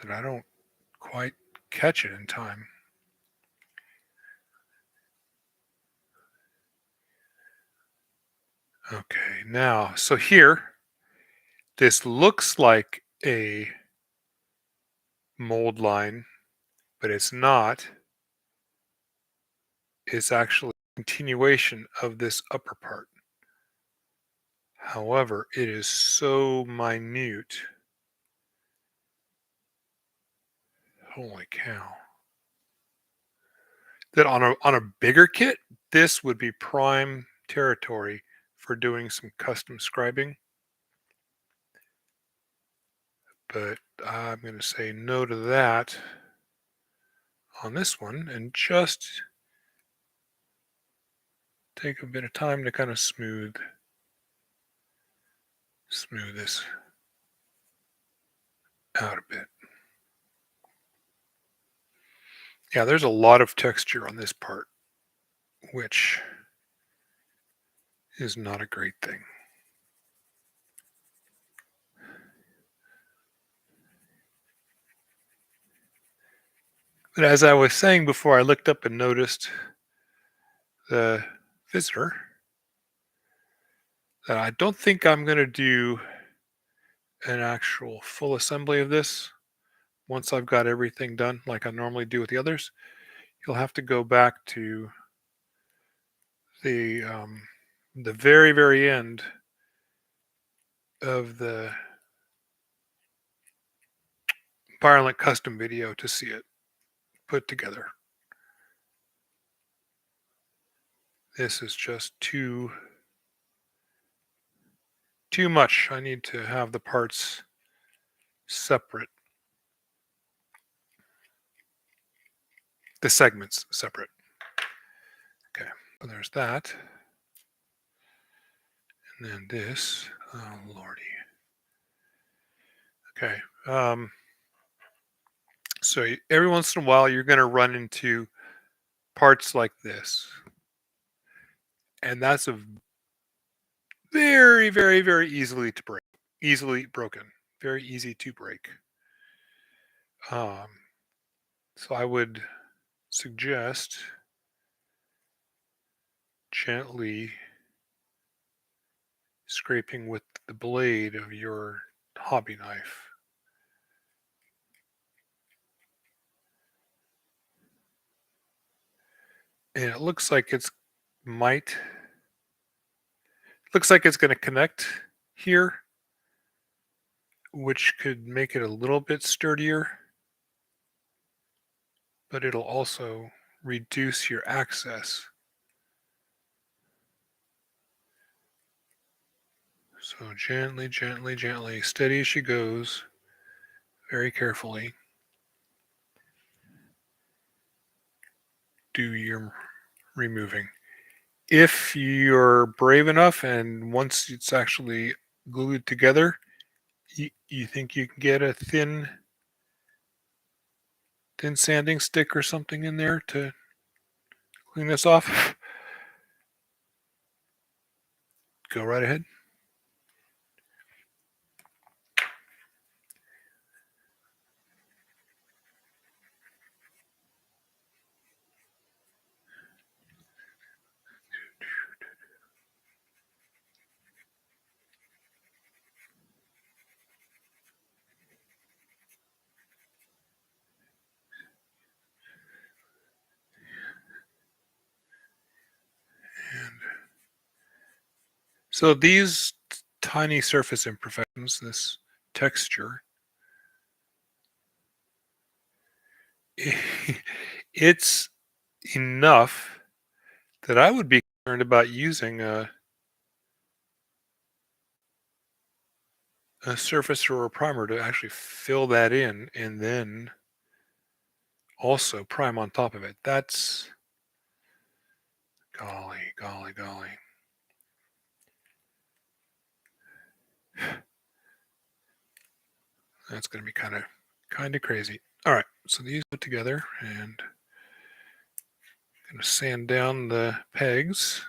that I don't quite catch it in time. Okay, now, so here, this looks like a mold line, but it's not. is actually a continuation of this upper part. However, it is so minute. Holy cow. That on a bigger kit, this would be prime territory for doing some custom scribing. But I'm going to say no to that on this one and just take a bit of time to kind of smooth this out a bit. Yeah, there's a lot of texture on this part, which is not a great thing. But as I was saying before, I looked up and noticed the visitor that I don't think I'm going to do an actual full assembly of this once I've got everything done like I normally do with the others. You'll have to go back to the very, very end of the Violent Custom video to see it put together. This is just too much. I need to have the parts separate. The segments separate. Okay, so there's that. And then this. Oh, lordy. Okay. So every once in a while, you're going to run into parts like this. And that's a very, very, very easily broken. Very easy to break. So I would suggest gently scraping with the blade of your hobby knife. And it looks like it's going to connect here, which could make it a little bit sturdier, but it'll also reduce your access. So gently, gently, gently, steady as she goes, very carefully. Do your removing. If you're brave enough and once it's actually glued together, you think you can get a thin sanding stick or something in there to clean this off, go right ahead. And so these tiny surface imperfections, this texture, it's enough that I would be concerned about using a surface or a primer to actually fill that in and then also prime on top of it. That's golly. That's going to be kind of crazy. All right, so these put together and going to sand down the pegs.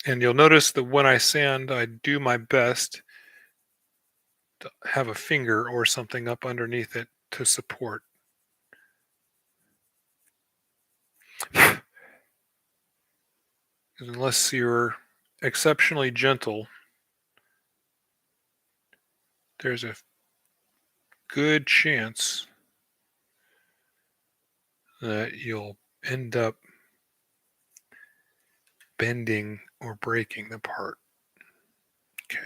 And you'll notice that when I sand, I do my best to have a finger or something up underneath it to support. Unless you're exceptionally gentle, there's a good chance that you'll end up bending or breaking the part. Okay.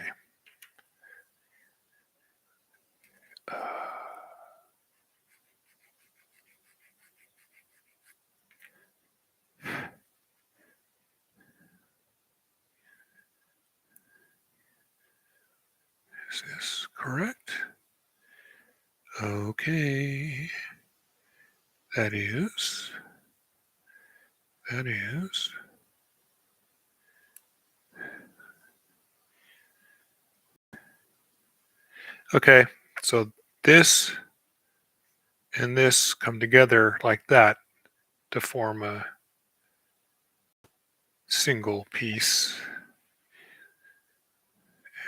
Is this correct? Okay. That is. That is. Okay. So this and this come together like that to form a single piece.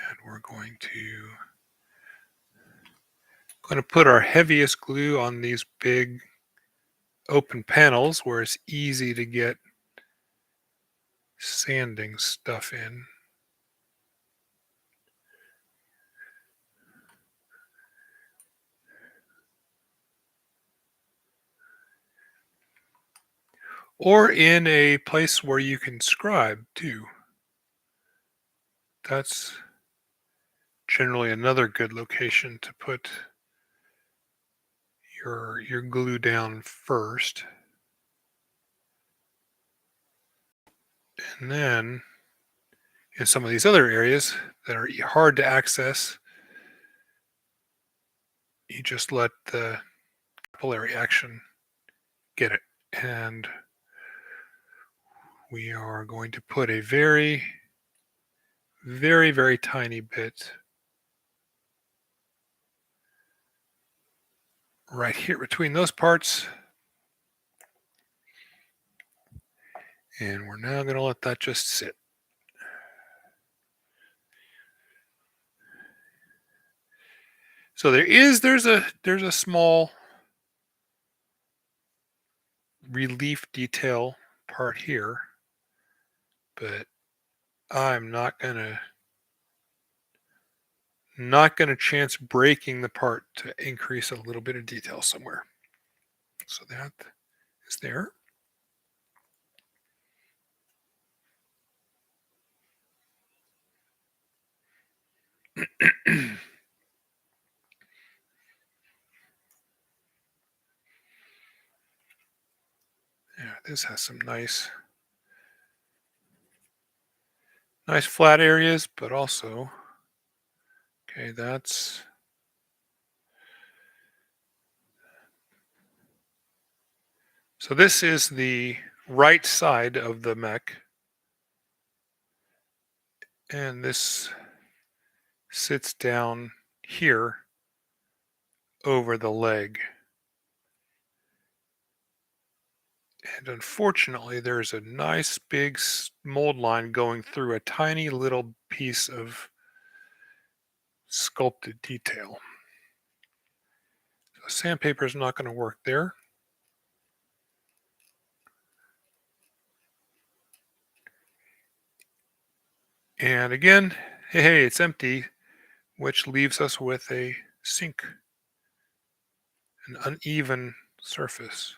And we're going to put our heaviest glue on these big open panels where it's easy to get sanding stuff in. Or in a place where you can scribe too. That's generally another good location to put your glue down first. And then in some of these other areas that are hard to access, you just let the capillary action get it. And we are going to put a very, very, very tiny bit right here between those parts. And we're now going to let that just sit. So there's a small relief detail part here, but I'm not gonna chance breaking the part to increase a little bit of detail somewhere. So that is there. Yeah, this has some nice flat areas, but also, okay, so this is the right side of the mech, and this sits down here over the leg. And unfortunately, there's a nice big mold line going through a tiny little piece of sculpted detail. So sandpaper is not going to work there. And again, hey, it's empty, which leaves us with a sink, an uneven surface.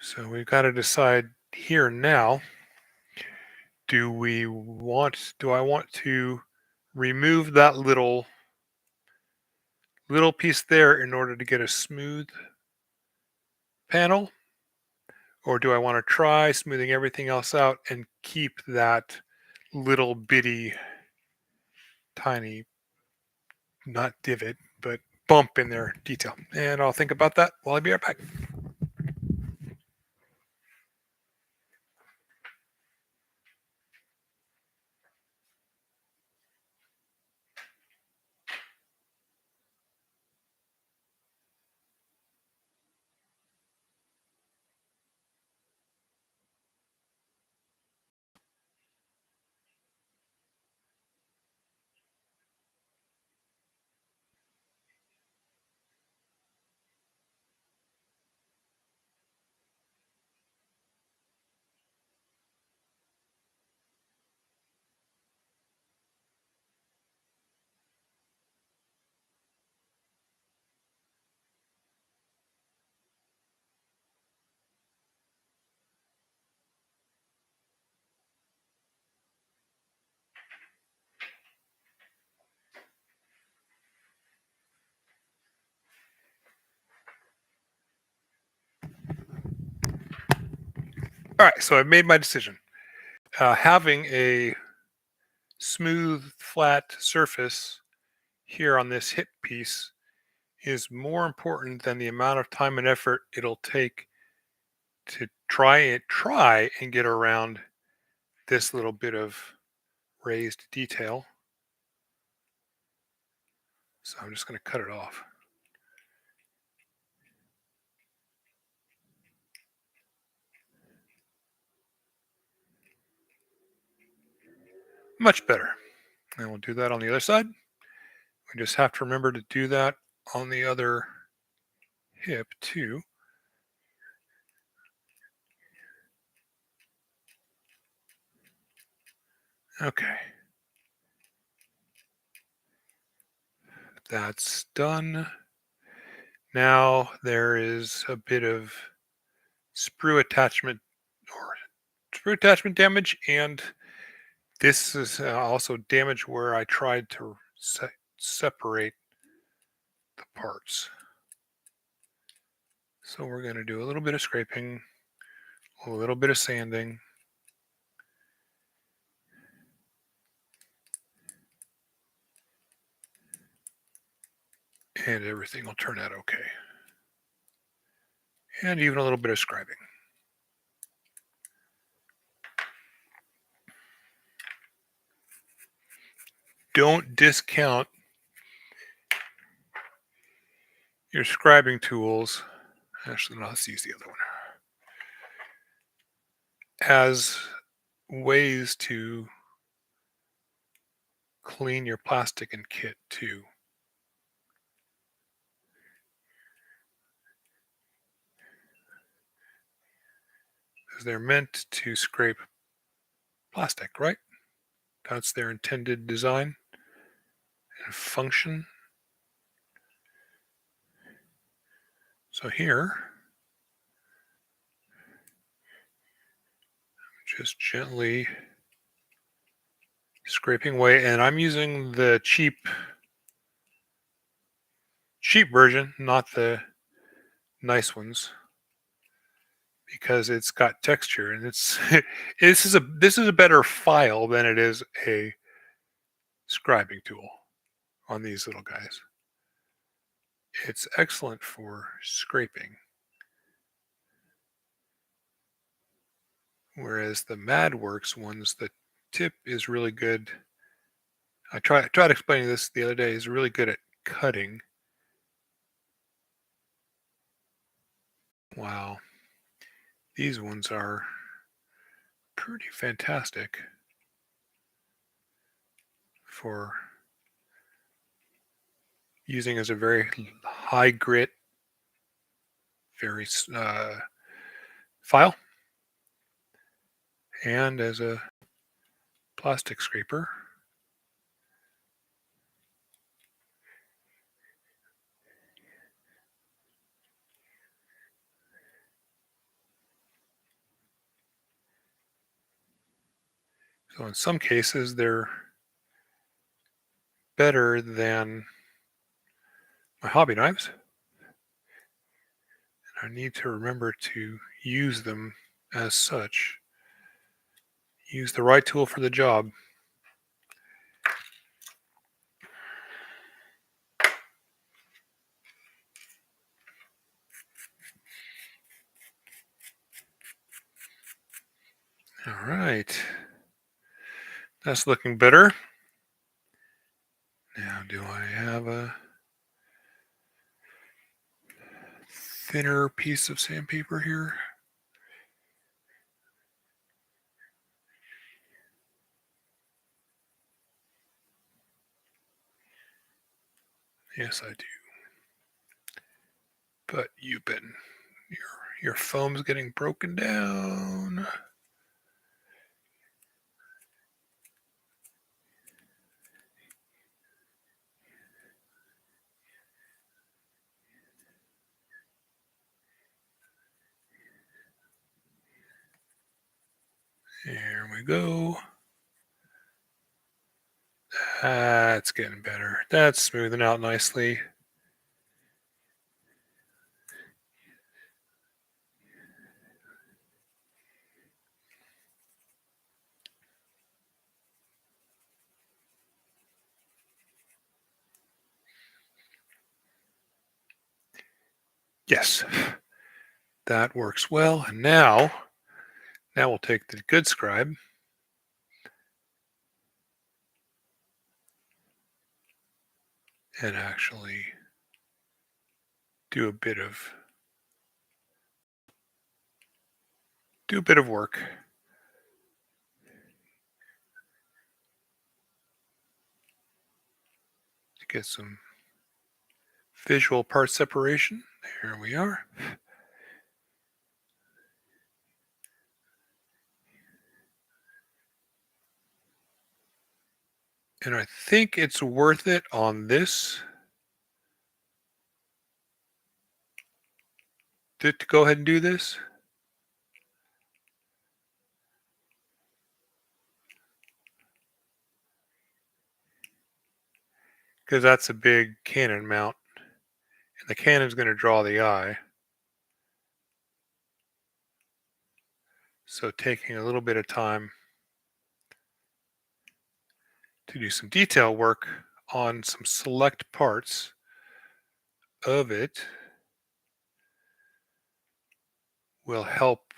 So we've got to decide here now, do I want to remove that little piece there in order to get a smooth panel? Or do I want to try smoothing everything else out and keep that little bitty tiny, not divot, but bump in their detail? And I'll think about that while I be right back. All right, so I've made my decision. Having a smooth, flat surface here on this hip piece is more important than the amount of time and effort it'll take to try and get around this little bit of raised detail. So I'm just going to cut it off. Much better. And we'll do that on the other side. We just have to remember to do that on the other hip too. Okay. That's done. Now there is a bit of sprue attachment damage, and this is also damage where I tried to separate the parts. So we're going to do a little bit of scraping, a little bit of sanding, and everything will turn out okay. And even a little bit of scribing. Don't discount your scribing tools. Actually, no, let's use the other one. As ways to clean your plastic and kit too. Because they're meant to scrape plastic, right? That's their intended design and function. So here, just gently scraping away, and I'm using the cheap version, not the nice ones, because it's got texture, and it's this is a better file than it is a scribing tool on these little guys. It's excellent for scraping, whereas the MadWorks ones, the tip is really good. I tried explaining this the other day. Is really good at cutting. Wow, these ones are pretty fantastic for using as a very high grit, very file, and as a plastic scraper. So in some cases, they're better than my hobby knives. And I need to remember to use them as such. Use the right tool for the job. All right. That's looking better. Now, do I have a thinner piece of sandpaper here? Yes, I do. But you've been your foam's getting broken down. There we go. That's getting better. That's smoothing out nicely. Yes, that works well. And now we'll take the good scribe and actually do a bit of work to get some visual part separation. There we are. And I think it's worth it on this to go ahead and do this. Because that's a big cannon mount. And the cannon's going to draw the eye. So taking a little bit of time to do some detail work on some select parts of it will help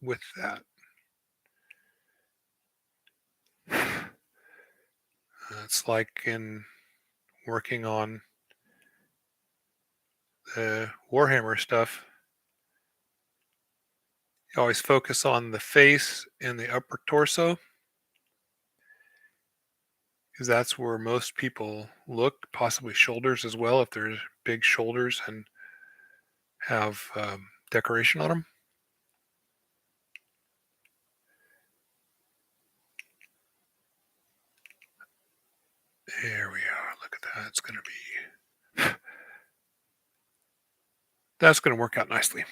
with that. It's like in working on the Warhammer stuff. You always focus on the face and the upper torso because that's where most people look, possibly shoulders as well if there's big shoulders and have decoration on them. There we are. Look at that. It's going to be. That's going to work out nicely.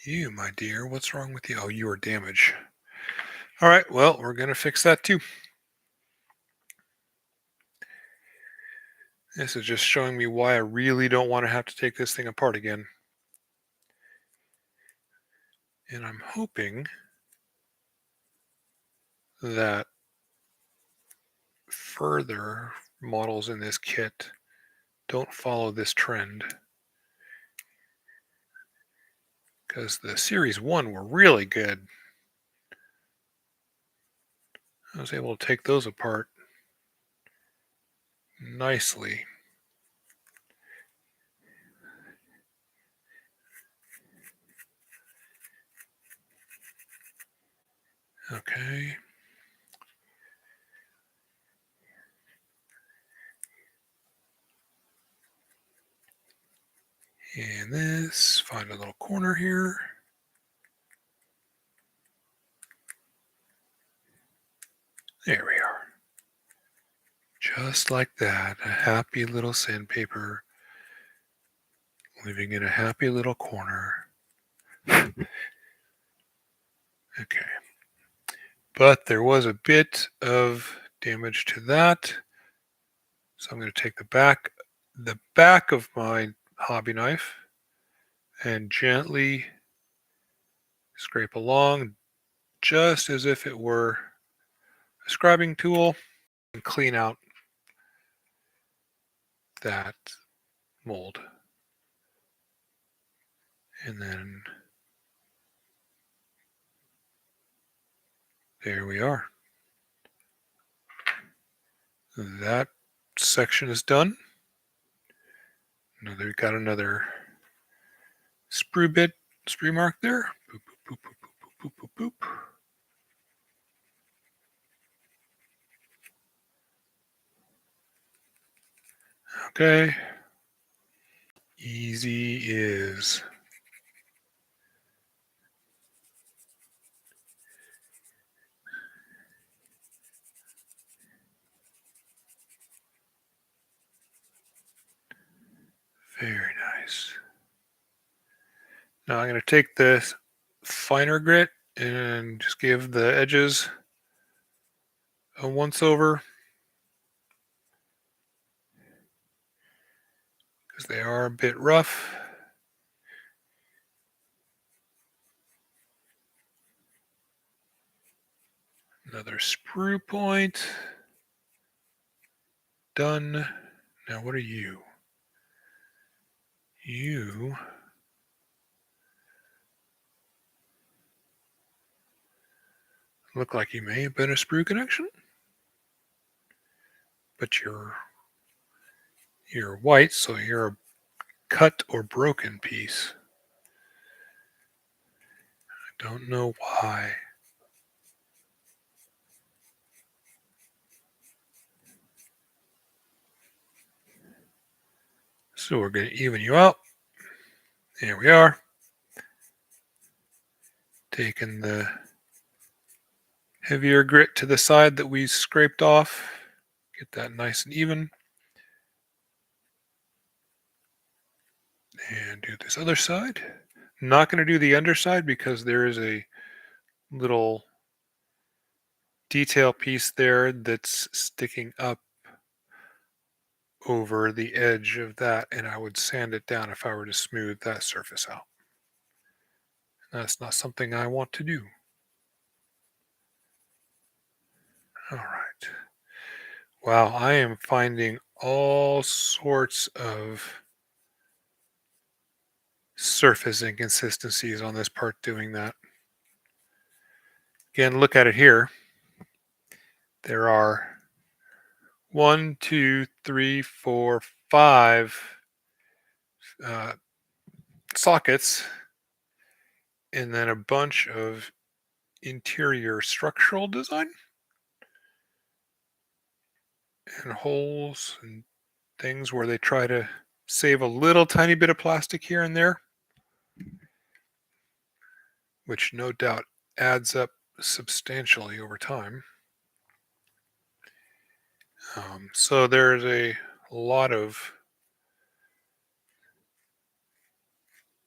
You, my dear, what's wrong with you? Oh, you are damaged. All right, well, we're going to fix that too. This is just showing me why I really don't want to have to take this thing apart again. And I'm hoping that further models in this kit don't follow this trend. Because the Series 1 were really good. I was able to take those apart nicely. Okay. And this, find a little corner here. There we are. Just like that, a happy little sandpaper living in a happy little corner. Okay. But there was a bit of damage to that. So I'm going to take the back of my hobby knife and gently scrape along just as if it were a scribing tool and clean out that mold. And then there we are. That section is done. Now we've got another sprue mark there. Boop, boop, boop, boop, boop, boop, boop, boop. Okay. Easy is. Very nice. Now I'm going to take this finer grit and just give the edges a once over because they are a bit rough. Another sprue point. Done. Now what are you? You look like you may have been a sprue connection, but you're white, so you're a cut or broken piece. I don't know why. So we're going to even you out. Here we are. Taking the heavier grit to the side that we scraped off. Get that nice and even. And do this other side. Not going to do the underside because there is a little detail piece there that's sticking up over the edge of that, and I would sand it down if I were to smooth that surface out. That's not something I want to do. All right. Wow, I am finding all sorts of surface inconsistencies on this part doing that. Again, look at it here. There are 1, 2, 3, 4, 5 sockets, and then a bunch of interior structural design and holes and things where they try to save a little tiny bit of plastic here and there, which no doubt adds up substantially over time. So there's a lot of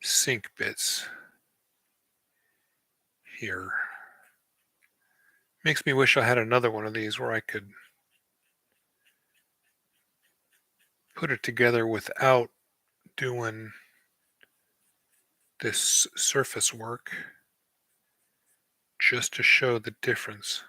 sink bits here. Makes me wish I had another one of these where I could put it together without doing this surface work, just to show the difference.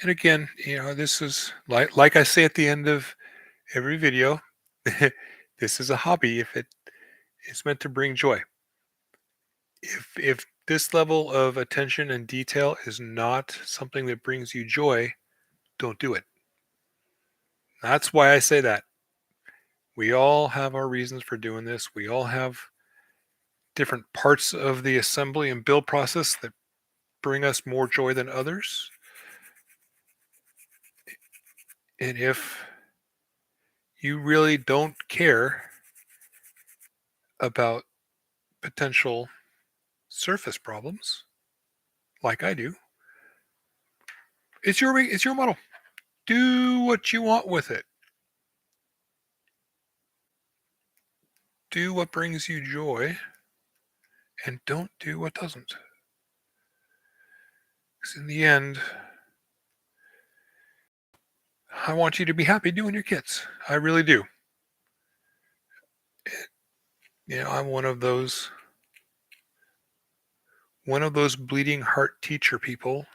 And again, this is like I say at the end of every video, this is a hobby. If it's meant to bring joy. If this level of attention and detail is not something that brings you joy, don't do it. That's why I say that. We all have our reasons for doing this. We all have different parts of the assembly and build process that bring us more joy than others. And if you really don't care about potential surface problems, like I do, it's your model. Do what you want with it. Do what brings you joy, and don't do what doesn't. Because in the end, I want you to be happy doing your kits. I really do. I'm one of those bleeding heart teacher people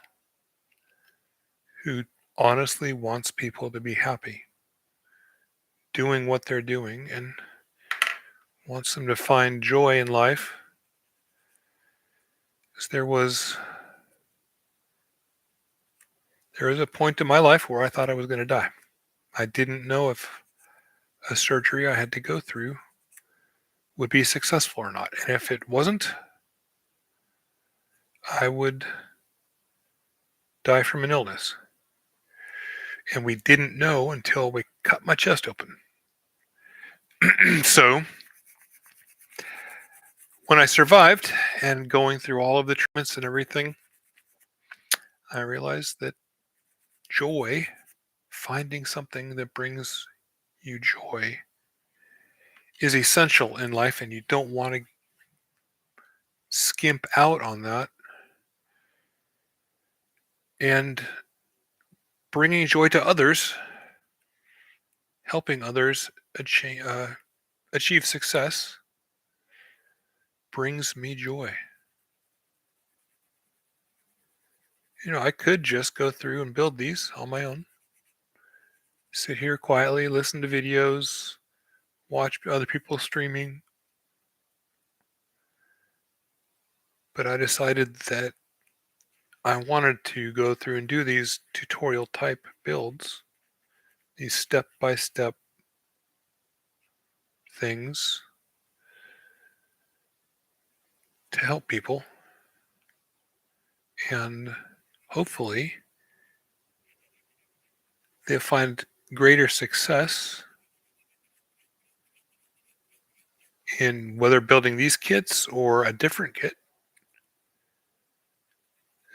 who honestly wants people to be happy doing what they're doing and wants them to find joy in life. Because there was a point in my life where I thought I was going to die. I didn't know if a surgery I had to go through would be successful or not. And if it wasn't, I would die from an illness. And we didn't know until we cut my chest open. So when I survived and going through all of the treatments and everything, I realized that joy, finding something that brings you joy, is essential in life, and you don't want to skimp out on that. And bringing joy to others, helping others achieve success, brings me joy. I could just go through and build these on my own. Sit here quietly, listen to videos, watch other people streaming. But I decided that I wanted to go through and do these tutorial type builds, these step-by-step things to help people. And hopefully they'll find greater success in whether building these kits or a different kit,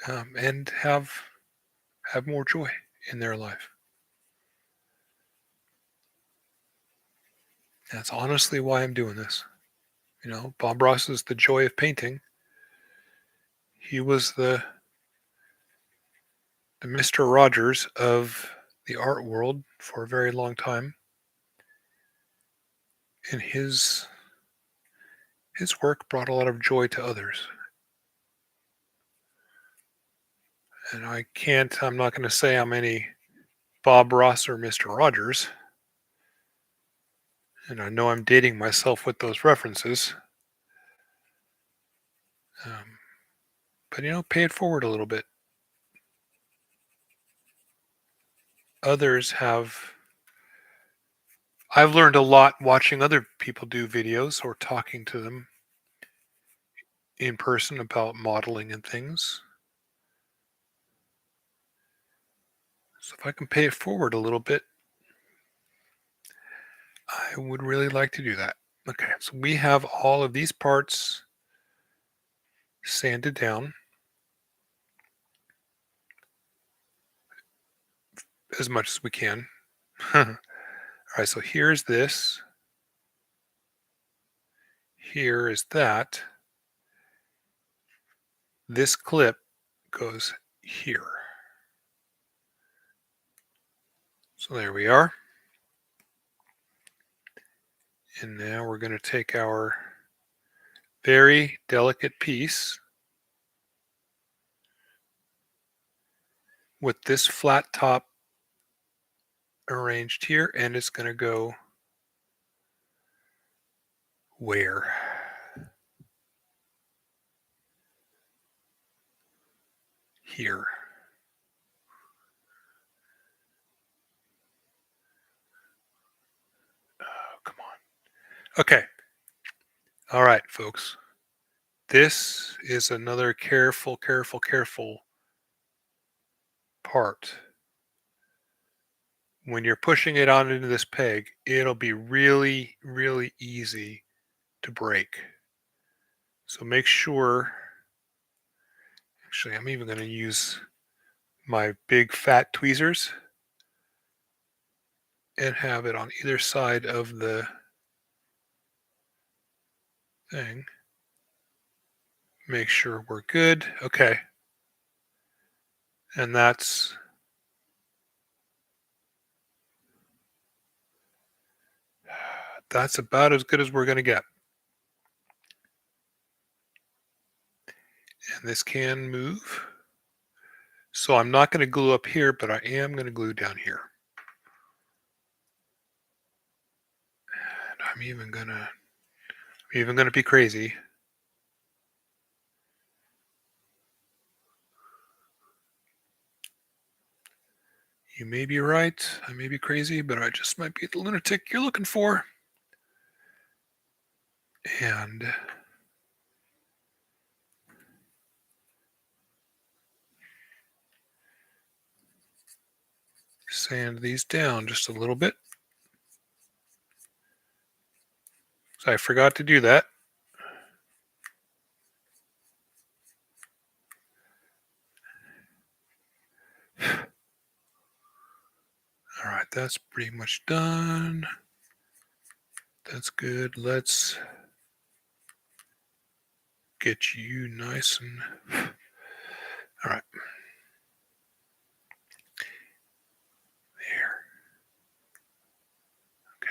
and have more joy in their life. That's honestly why I'm doing this. Bob Ross is the joy of painting. He was the Mr. Rogers of the art world for a very long time. And his work brought a lot of joy to others. And I'm not going to say I'm any Bob Ross or Mr. Rogers. And I know I'm dating myself with those references. But, pay it forward a little bit. I've learned a lot watching other people do videos or talking to them in person about modeling and things. So if I can pay it forward a little bit, I would really like to do that. Okay, so we have all of these parts sanded down as much as we can. All right, so here's this. Here is that. This clip goes here. So there we are. And now we're going to take our very delicate piece with this flat top arranged here, and it's going to go where? Here. Oh, come on. Okay. All right, folks. This is another careful part. When you're pushing it on into this peg, it'll be really, really easy to break. So make sure, actually, I'm even going to use my big fat tweezers and have it on either side of the thing. Make sure we're good. Okay. And that's about as good as we're going to get. And this can move. So I'm not going to glue up here, but I am going to glue down here. And I'm even going to be crazy. You may be right. I may be crazy, but I just might be the lunatic you're looking for. And sand these down just a little bit. So I forgot to do that. All right, that's pretty much done. That's good. Let's get you nice and... All right. There.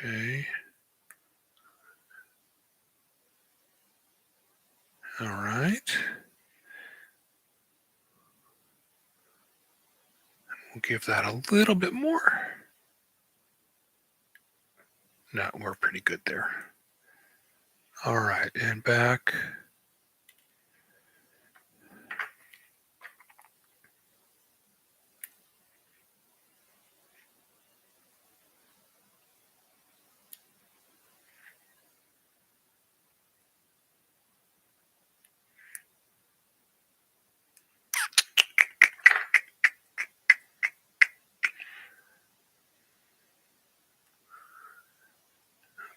Okay. right. We'll give that a little bit more. No, we're pretty good there. All right, and back.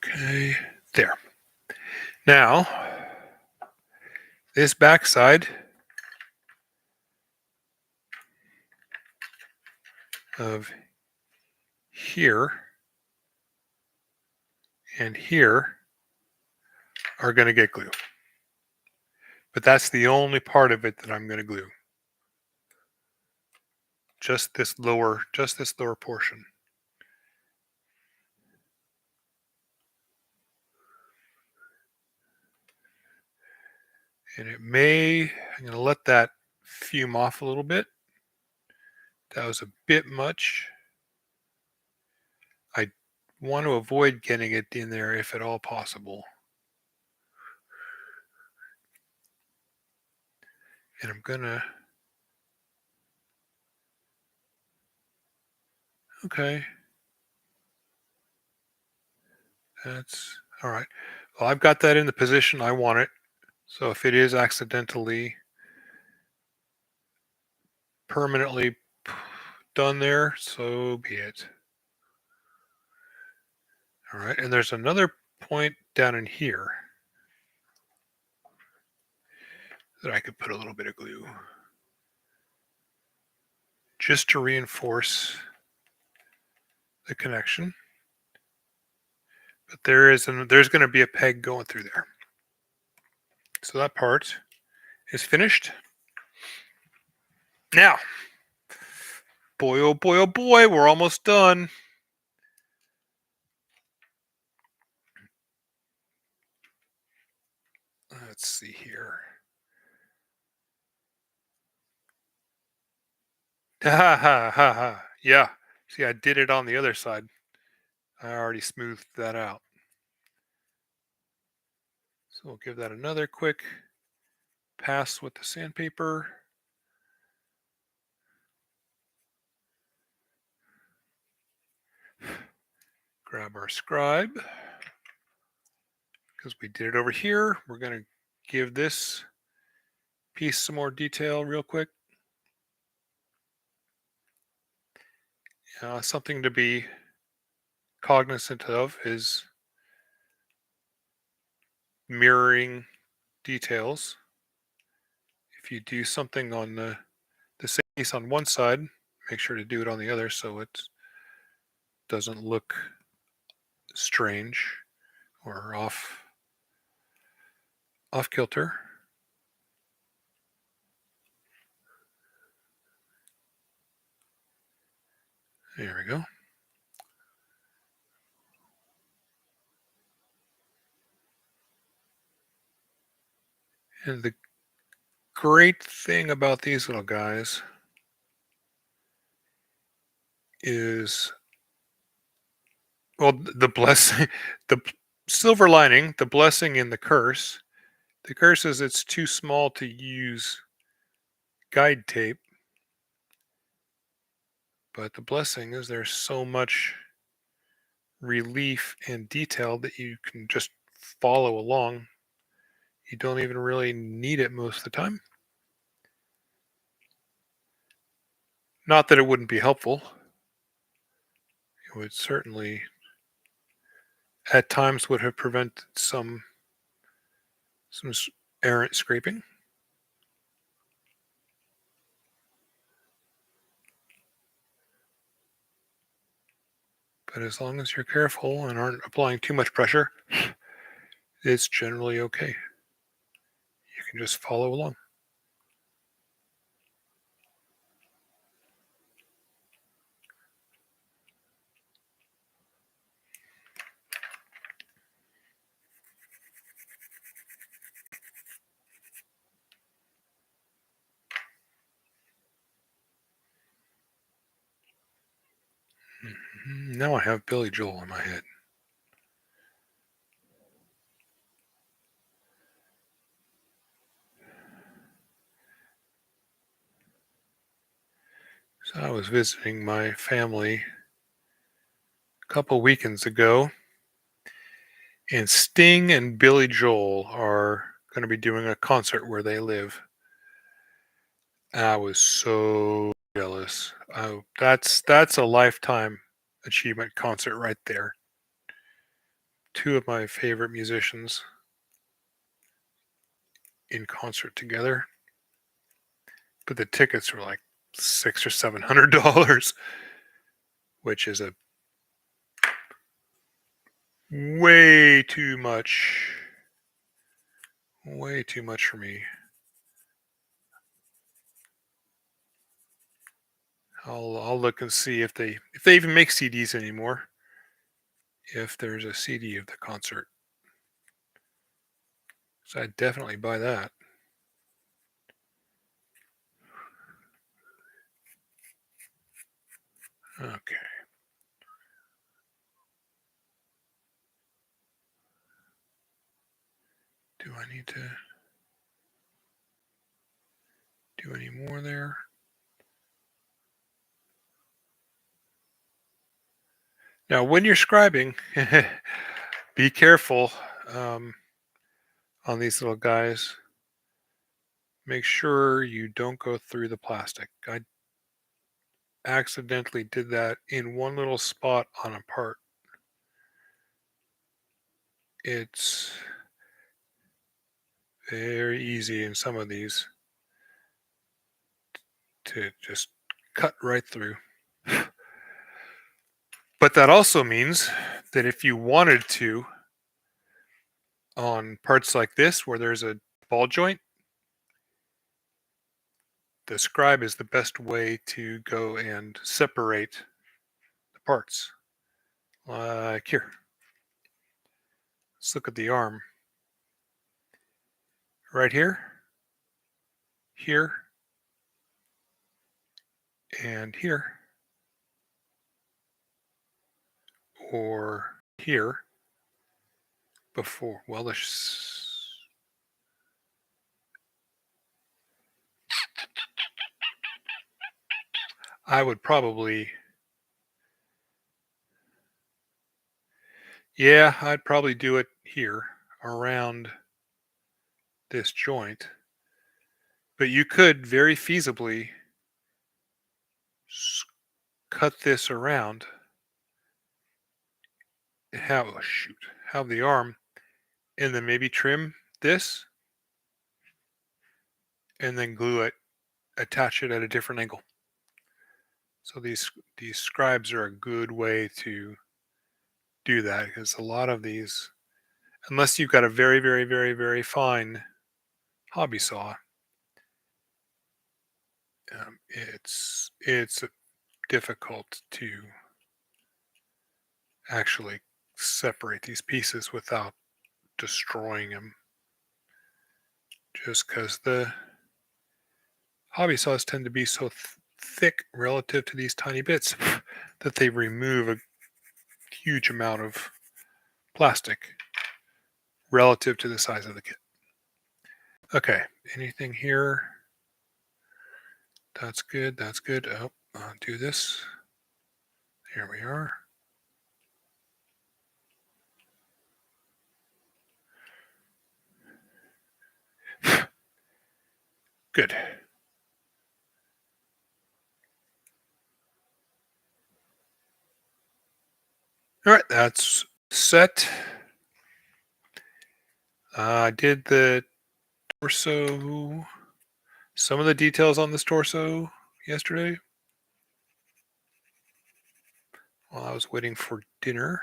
Okay, there. Now, this backside of here and here are going to get glue. But that's the only part of it that I'm going to glue. Just this lower portion. And I'm going to let that fume off a little bit. That was a bit much. I want to avoid getting it in there if at all possible. And I'm going to... Okay. That's all right. Well, I've got that in the position I want it. So if it is accidentally permanently done there, so be it. All right, and there's another point down in here that I could put a little bit of glue just to reinforce the connection. But there's going to be a peg going through there. So that part is finished. Now, boy, oh boy, oh boy, we're almost done. Let's see here. Ha ha ha ha. Yeah. See, I did it on the other side. I already smoothed that out. So we'll give that another quick pass with the sandpaper. Grab our scribe. Because we did it over here, we're going to give this piece some more detail real quick. Something to be cognizant of is mirroring details. If you do something on the same piece on one side, make sure to do it on the other so it doesn't look strange or off kilter. There we go. And the great thing about these little guys is, well, the blessing, the silver lining, the blessing in the curse. The curse is it's too small to use guide tape. But the blessing is there's so much relief and detail that you can just follow along. You don't even really need it most of the time. Not that it wouldn't be helpful. It would certainly, at times, would have prevented some errant scraping. But as long as you're careful and aren't applying too much pressure, it's generally okay. You can just follow along. Now I have Billy Joel in my head. So I was visiting my family a couple weekends ago, and Sting and Billy Joel are going to be doing a concert where they live. I was so jealous. Oh, that's a lifetime achievement concert right there. Two of my favorite musicians in concert together, but the tickets were like $600 or $700, which is a way too much, way too much for me. I'll look and see if they even make CDs anymore. If there's a CD of the concert, so I'd definitely buy that. Okay. Do I need to do any more there? Now, when you're scribing, be careful um, on these little guys. Make sure you don't go through the plastic. I accidentally did that in one little spot on a part. It's very easy in some of these to just cut right through. But that also means that if you wanted to, on parts like this where there's a ball joint, the scribe is the best way to go and separate the parts. Like here. Let's look at the arm. Right here, here, and here. Or here before. Well, I would probably, yeah, I'd probably do it here around this joint. But you could very feasibly cut this around and have the arm, and then maybe trim this, and then glue it, attach it at a different angle. So these scribes are a good way to do that, because a lot of these, unless you've got a very, very, very, very fine hobby saw, it's difficult to actually separate these pieces without destroying them. Just because the hobby saws tend to be so thick relative to these tiny bits that they remove a huge amount of plastic relative to the size of the kit. Okay, anything here? That's good. That's good. Oh, I'll do this. Here we are. Good. All right, that's set. I did the torso, some of the details on this torso yesterday while I was waiting for dinner.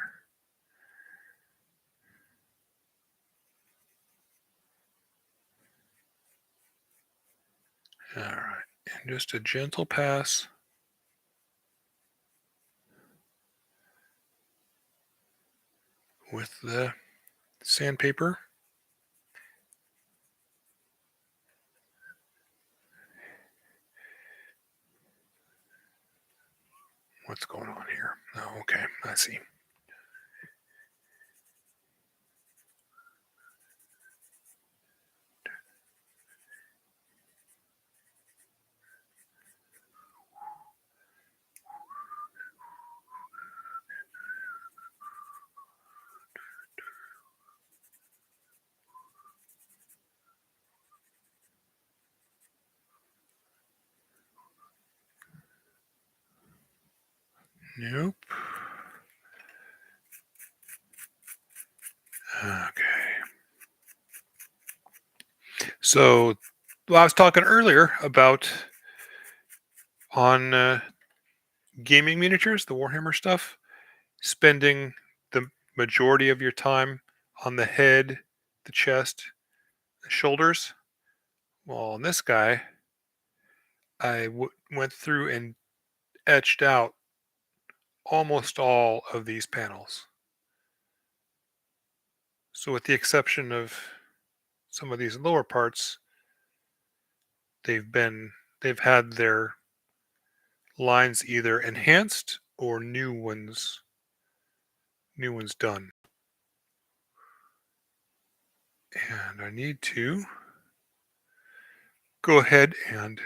All right, and just a gentle pass with the sandpaper. What's going on here? I see. Nope. Okay. So, well, I was talking earlier about on gaming miniatures, the Warhammer stuff, spending the majority of your time on the head, the chest, the shoulders. Well, on this guy, went through and etched out almost all of these panels. So, with the exception of some of these lower parts, they've been they've had their lines either enhanced or new ones done. And I need to go ahead and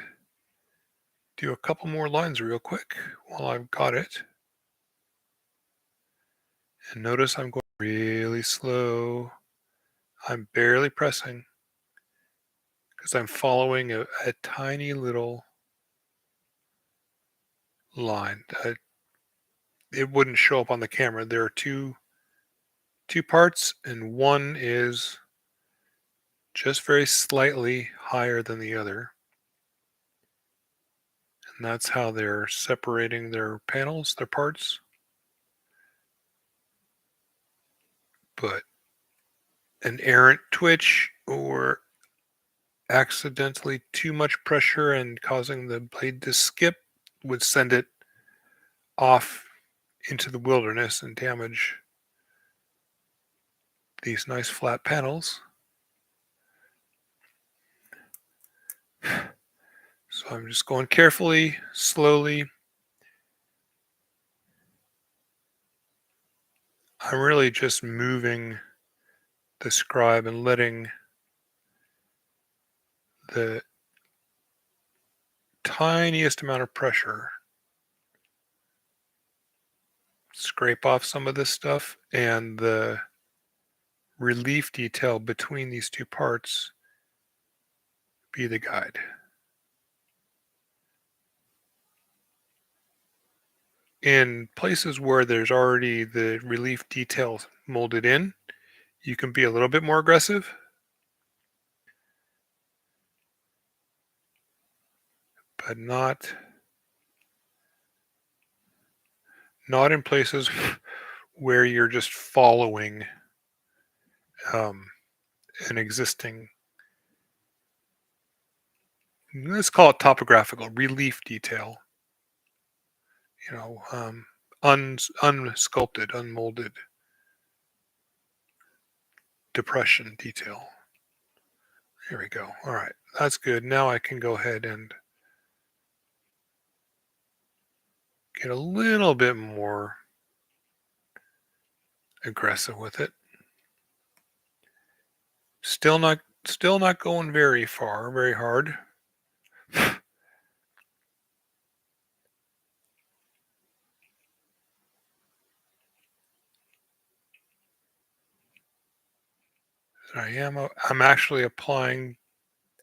do a couple more lines real quick while I've got it. And notice I'm going really slow. I'm barely pressing because I'm following a tiny little line. It wouldn't show up on the camera. There are two parts, and one is just very slightly higher than the other. And that's how they're separating their panels, their parts. But an errant twitch or accidentally too much pressure and causing the blade to skip would send it off into the wilderness and damage these nice flat panels. So I'm just going carefully, slowly. I'm really just moving the scribe and letting the tiniest amount of pressure scrape off some of this stuff, and the relief detail between these two parts be the guide. In places where there's already the relief detail molded in, you can be a little bit more aggressive, but not in places where you're just following an existing, let's call it topographical relief detail, unsculpted, unmolded depression detail. Here we go. All right, that's good. Now I can go ahead and get a little bit more aggressive with it. Still not going very far, very hard. I'm actually applying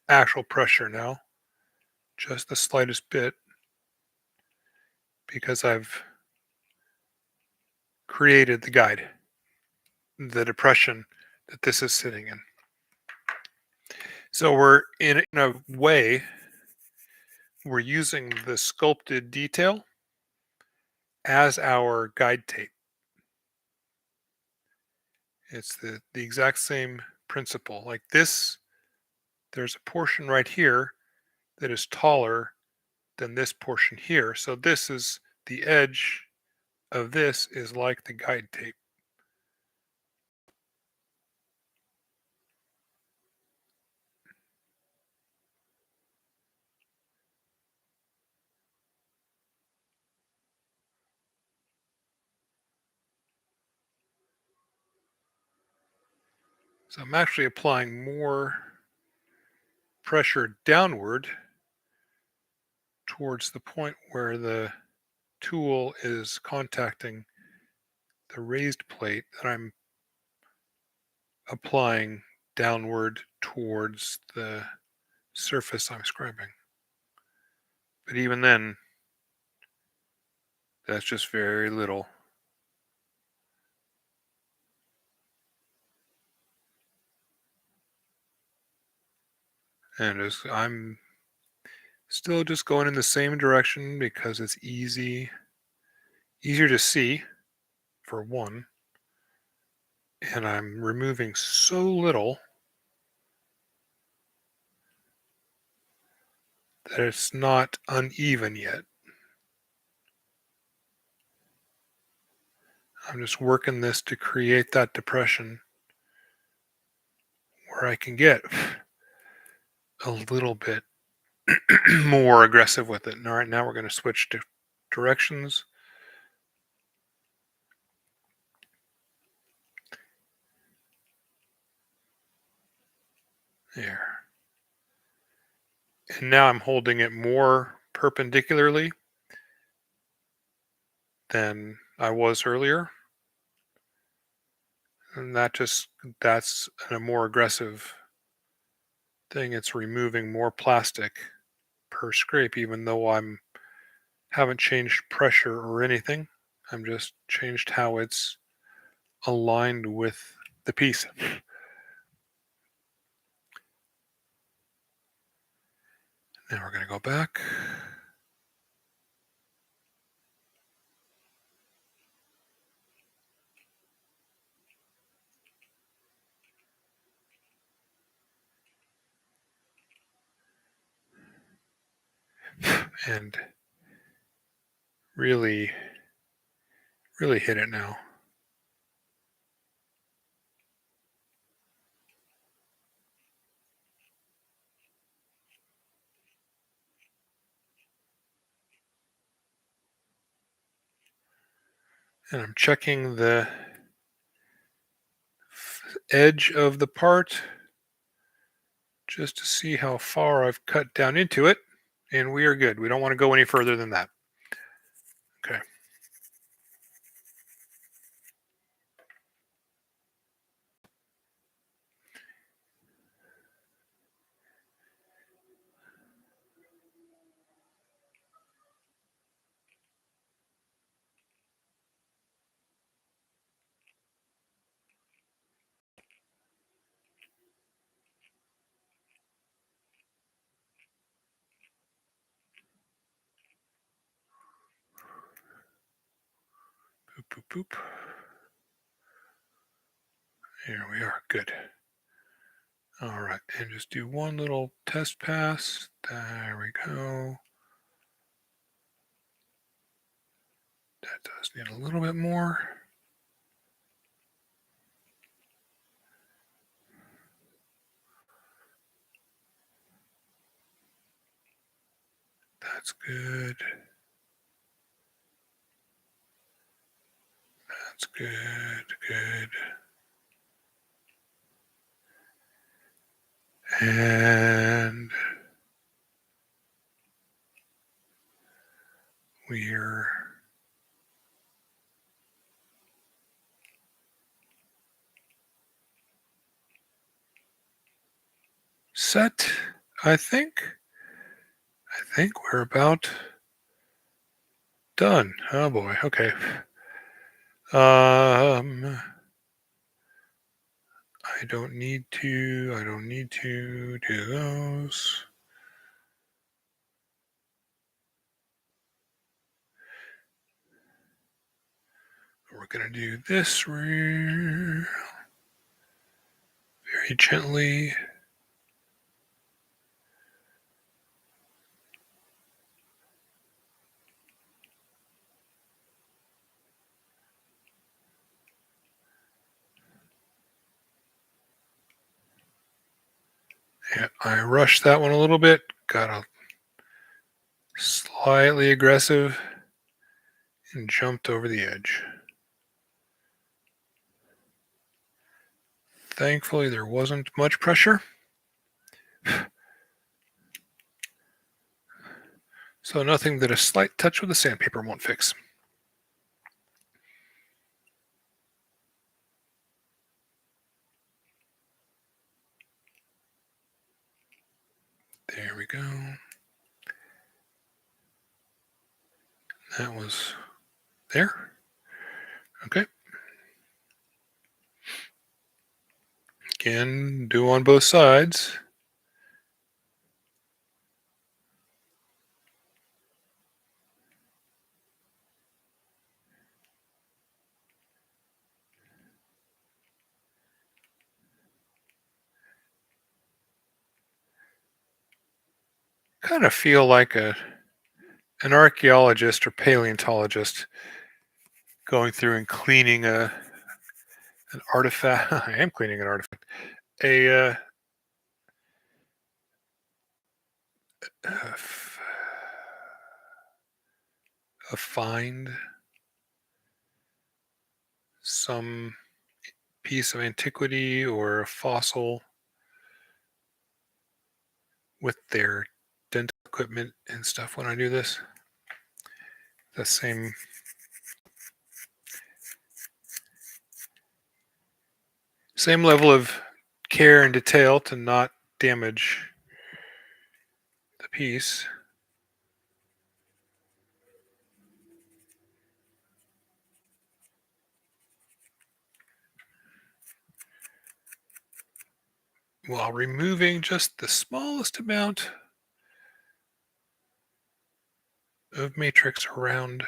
actual pressure now, just the slightest bit, because I've created the guide, the depression that this is sitting in. So we're in a way, we're using the sculpted detail as our guide tape. It's the exact same principle. Like this, there's a portion right here that is taller than this portion here. So this is the edge of this is like the guide tape. So I'm actually applying more pressure downward towards the point where the tool is contacting the raised plate that I'm applying downward towards the surface I'm scribing. But even then, that's just very little. And I'm still just going in the same direction because it's easier to see, for one, and I'm removing so little that it's not uneven yet. I'm just working this to create that depression where I can get a little bit more aggressive with it. All right, now we're going to switch to directions. There. And now I'm holding it more perpendicularly than I was earlier. And that's a more aggressive thing. It's removing more plastic per scrape, even though I'm haven't changed pressure or anything. I'm just changed how it's aligned with the piece. Now we're going to go back. And really, really hit it now. And I'm checking the edge of the part just to see how far I've cut down into it. And we are good. We don't want to go any further than that. Okay. Boop, boop, boop. Here we are. Good. All right. And just do one little test pass. There we go. That does need a little bit more. That's good. That's good. Good. And we're set, I think. I think we're about done. Oh boy. Okay. I don't need to do those. We're going to do this very gently. Yeah, I rushed that one a little bit. Got a slightly aggressive and jumped over the edge. Thankfully, there wasn't much pressure. So nothing that a slight touch with the sandpaper won't fix. There we go. That was there. Okay. Again, do on both sides. Kind of feel like an archaeologist or paleontologist going through and cleaning an artifact. I am cleaning an artifact. A find, some piece of antiquity or a fossil with their dental equipment and stuff when I do this. The same level of care and detail to not damage the piece. While removing just the smallest amount of matrix around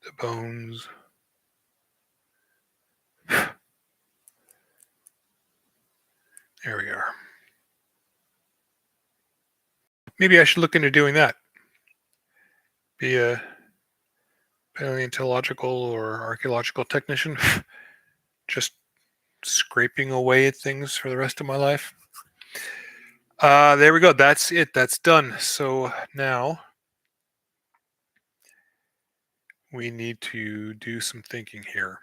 the bones. There we are. Maybe I should look into doing that. Be a paleontological or archaeological technician. Just scraping away at things for the rest of my life. There we go. That's it. That's done. So now we need to do some thinking here.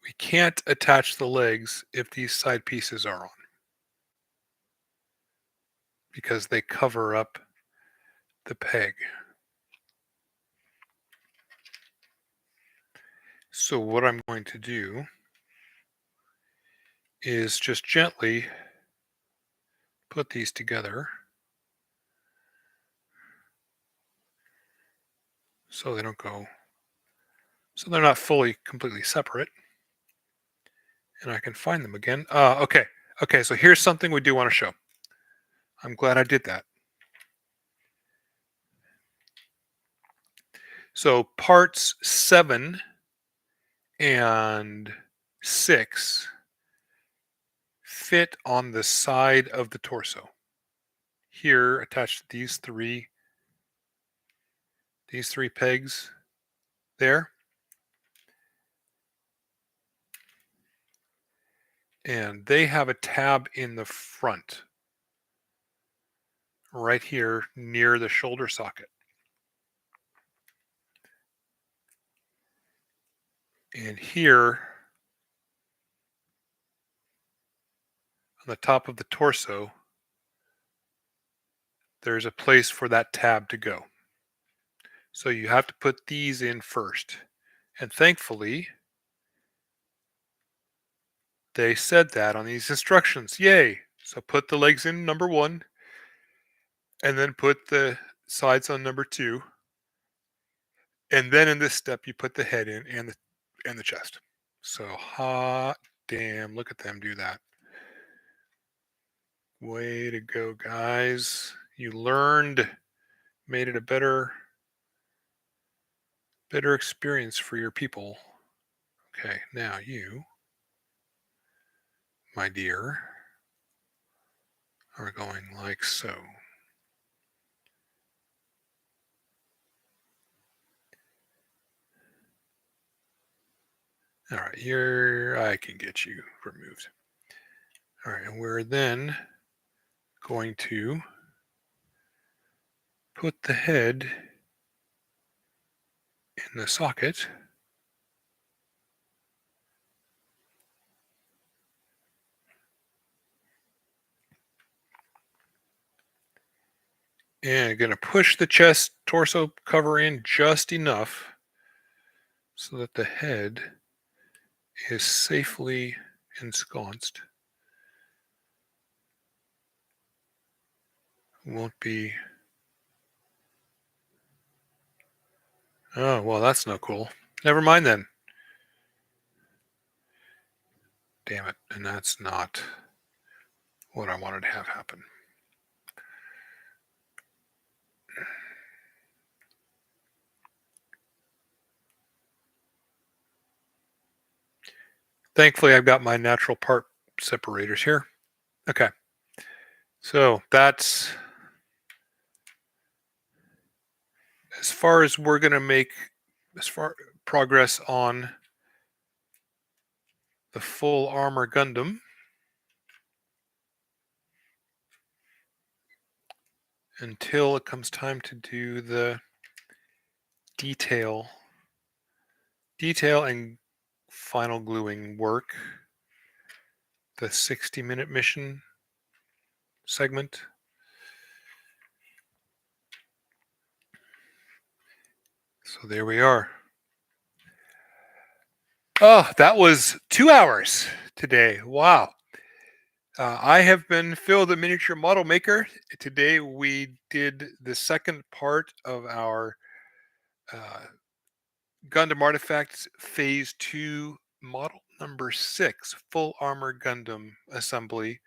We can't attach the legs if these side pieces are on, because they cover up the peg. So what I'm going to do is just gently put these together so they don't go, so they're not fully completely separate, and I can find them again. Okay, so here's something we do want to show. I'm glad I did that. So parts 7 and 6 fit on the side of the torso. Here, attached to these three pegs there. And they have a tab in the front, right here near the shoulder socket. And here on the top of the torso, there's a place for that tab to go. So you have to put these in first. And thankfully, they said that on these instructions. Yay! So put the legs in number 1, and then put the sides on number 2. And then in this step, you put the head in and the chest. So hot damn, look at them do that. Way to go, guys. You learned, made it a better experience for your people. Okay, now you, my dear, are going like so. All right, I can get you removed. All right, and we're then going to put the head in the socket. And going to push the chest torso cover in just enough so that the head is safely ensconced. Won't be. Oh, well, that's no cool. Never mind then. Damn it. And that's not what I wanted to have happen. Thankfully, I've got my natural part separators here. Okay. So that's as far as we're going to make as far progress on the full Armor Gundam until it comes time to do the detail and final gluing work, the 60-minute mission segment. So there we are. Oh, that was 2 hours today. Wow. I have been Phil, the miniature model maker. Today we did the second part of our uh, Gundam Artifact Phase 2 model number 6, full armor Gundam assembly.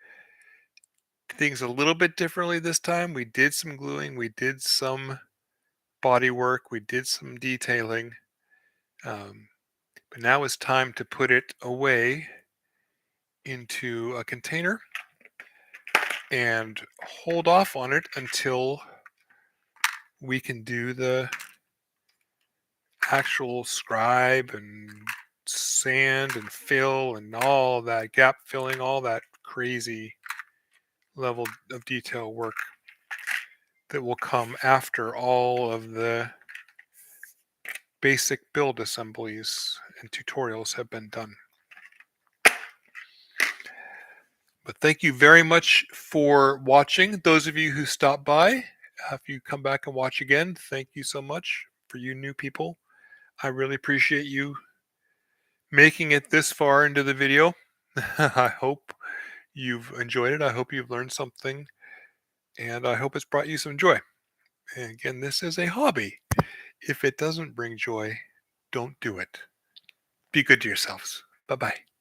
Things a little bit differently this time. We did some gluing, we did some body work, we did some detailing. But now it's time to put it away into a container and hold off on it until we can do the actual scribe and sand and fill and all that gap filling, all that crazy level of detail work that will come after all of the basic build assemblies and tutorials have been done. But thank you very much for watching. Those of you who stopped by, if you come back and watch again, thank you so much. For you new people, I really appreciate you making it this far into the video. I hope you've enjoyed it. I hope you've learned something, and I hope it's brought you some joy. And again, this is a hobby. If it doesn't bring joy, don't do it. Be good to yourselves. Bye-bye.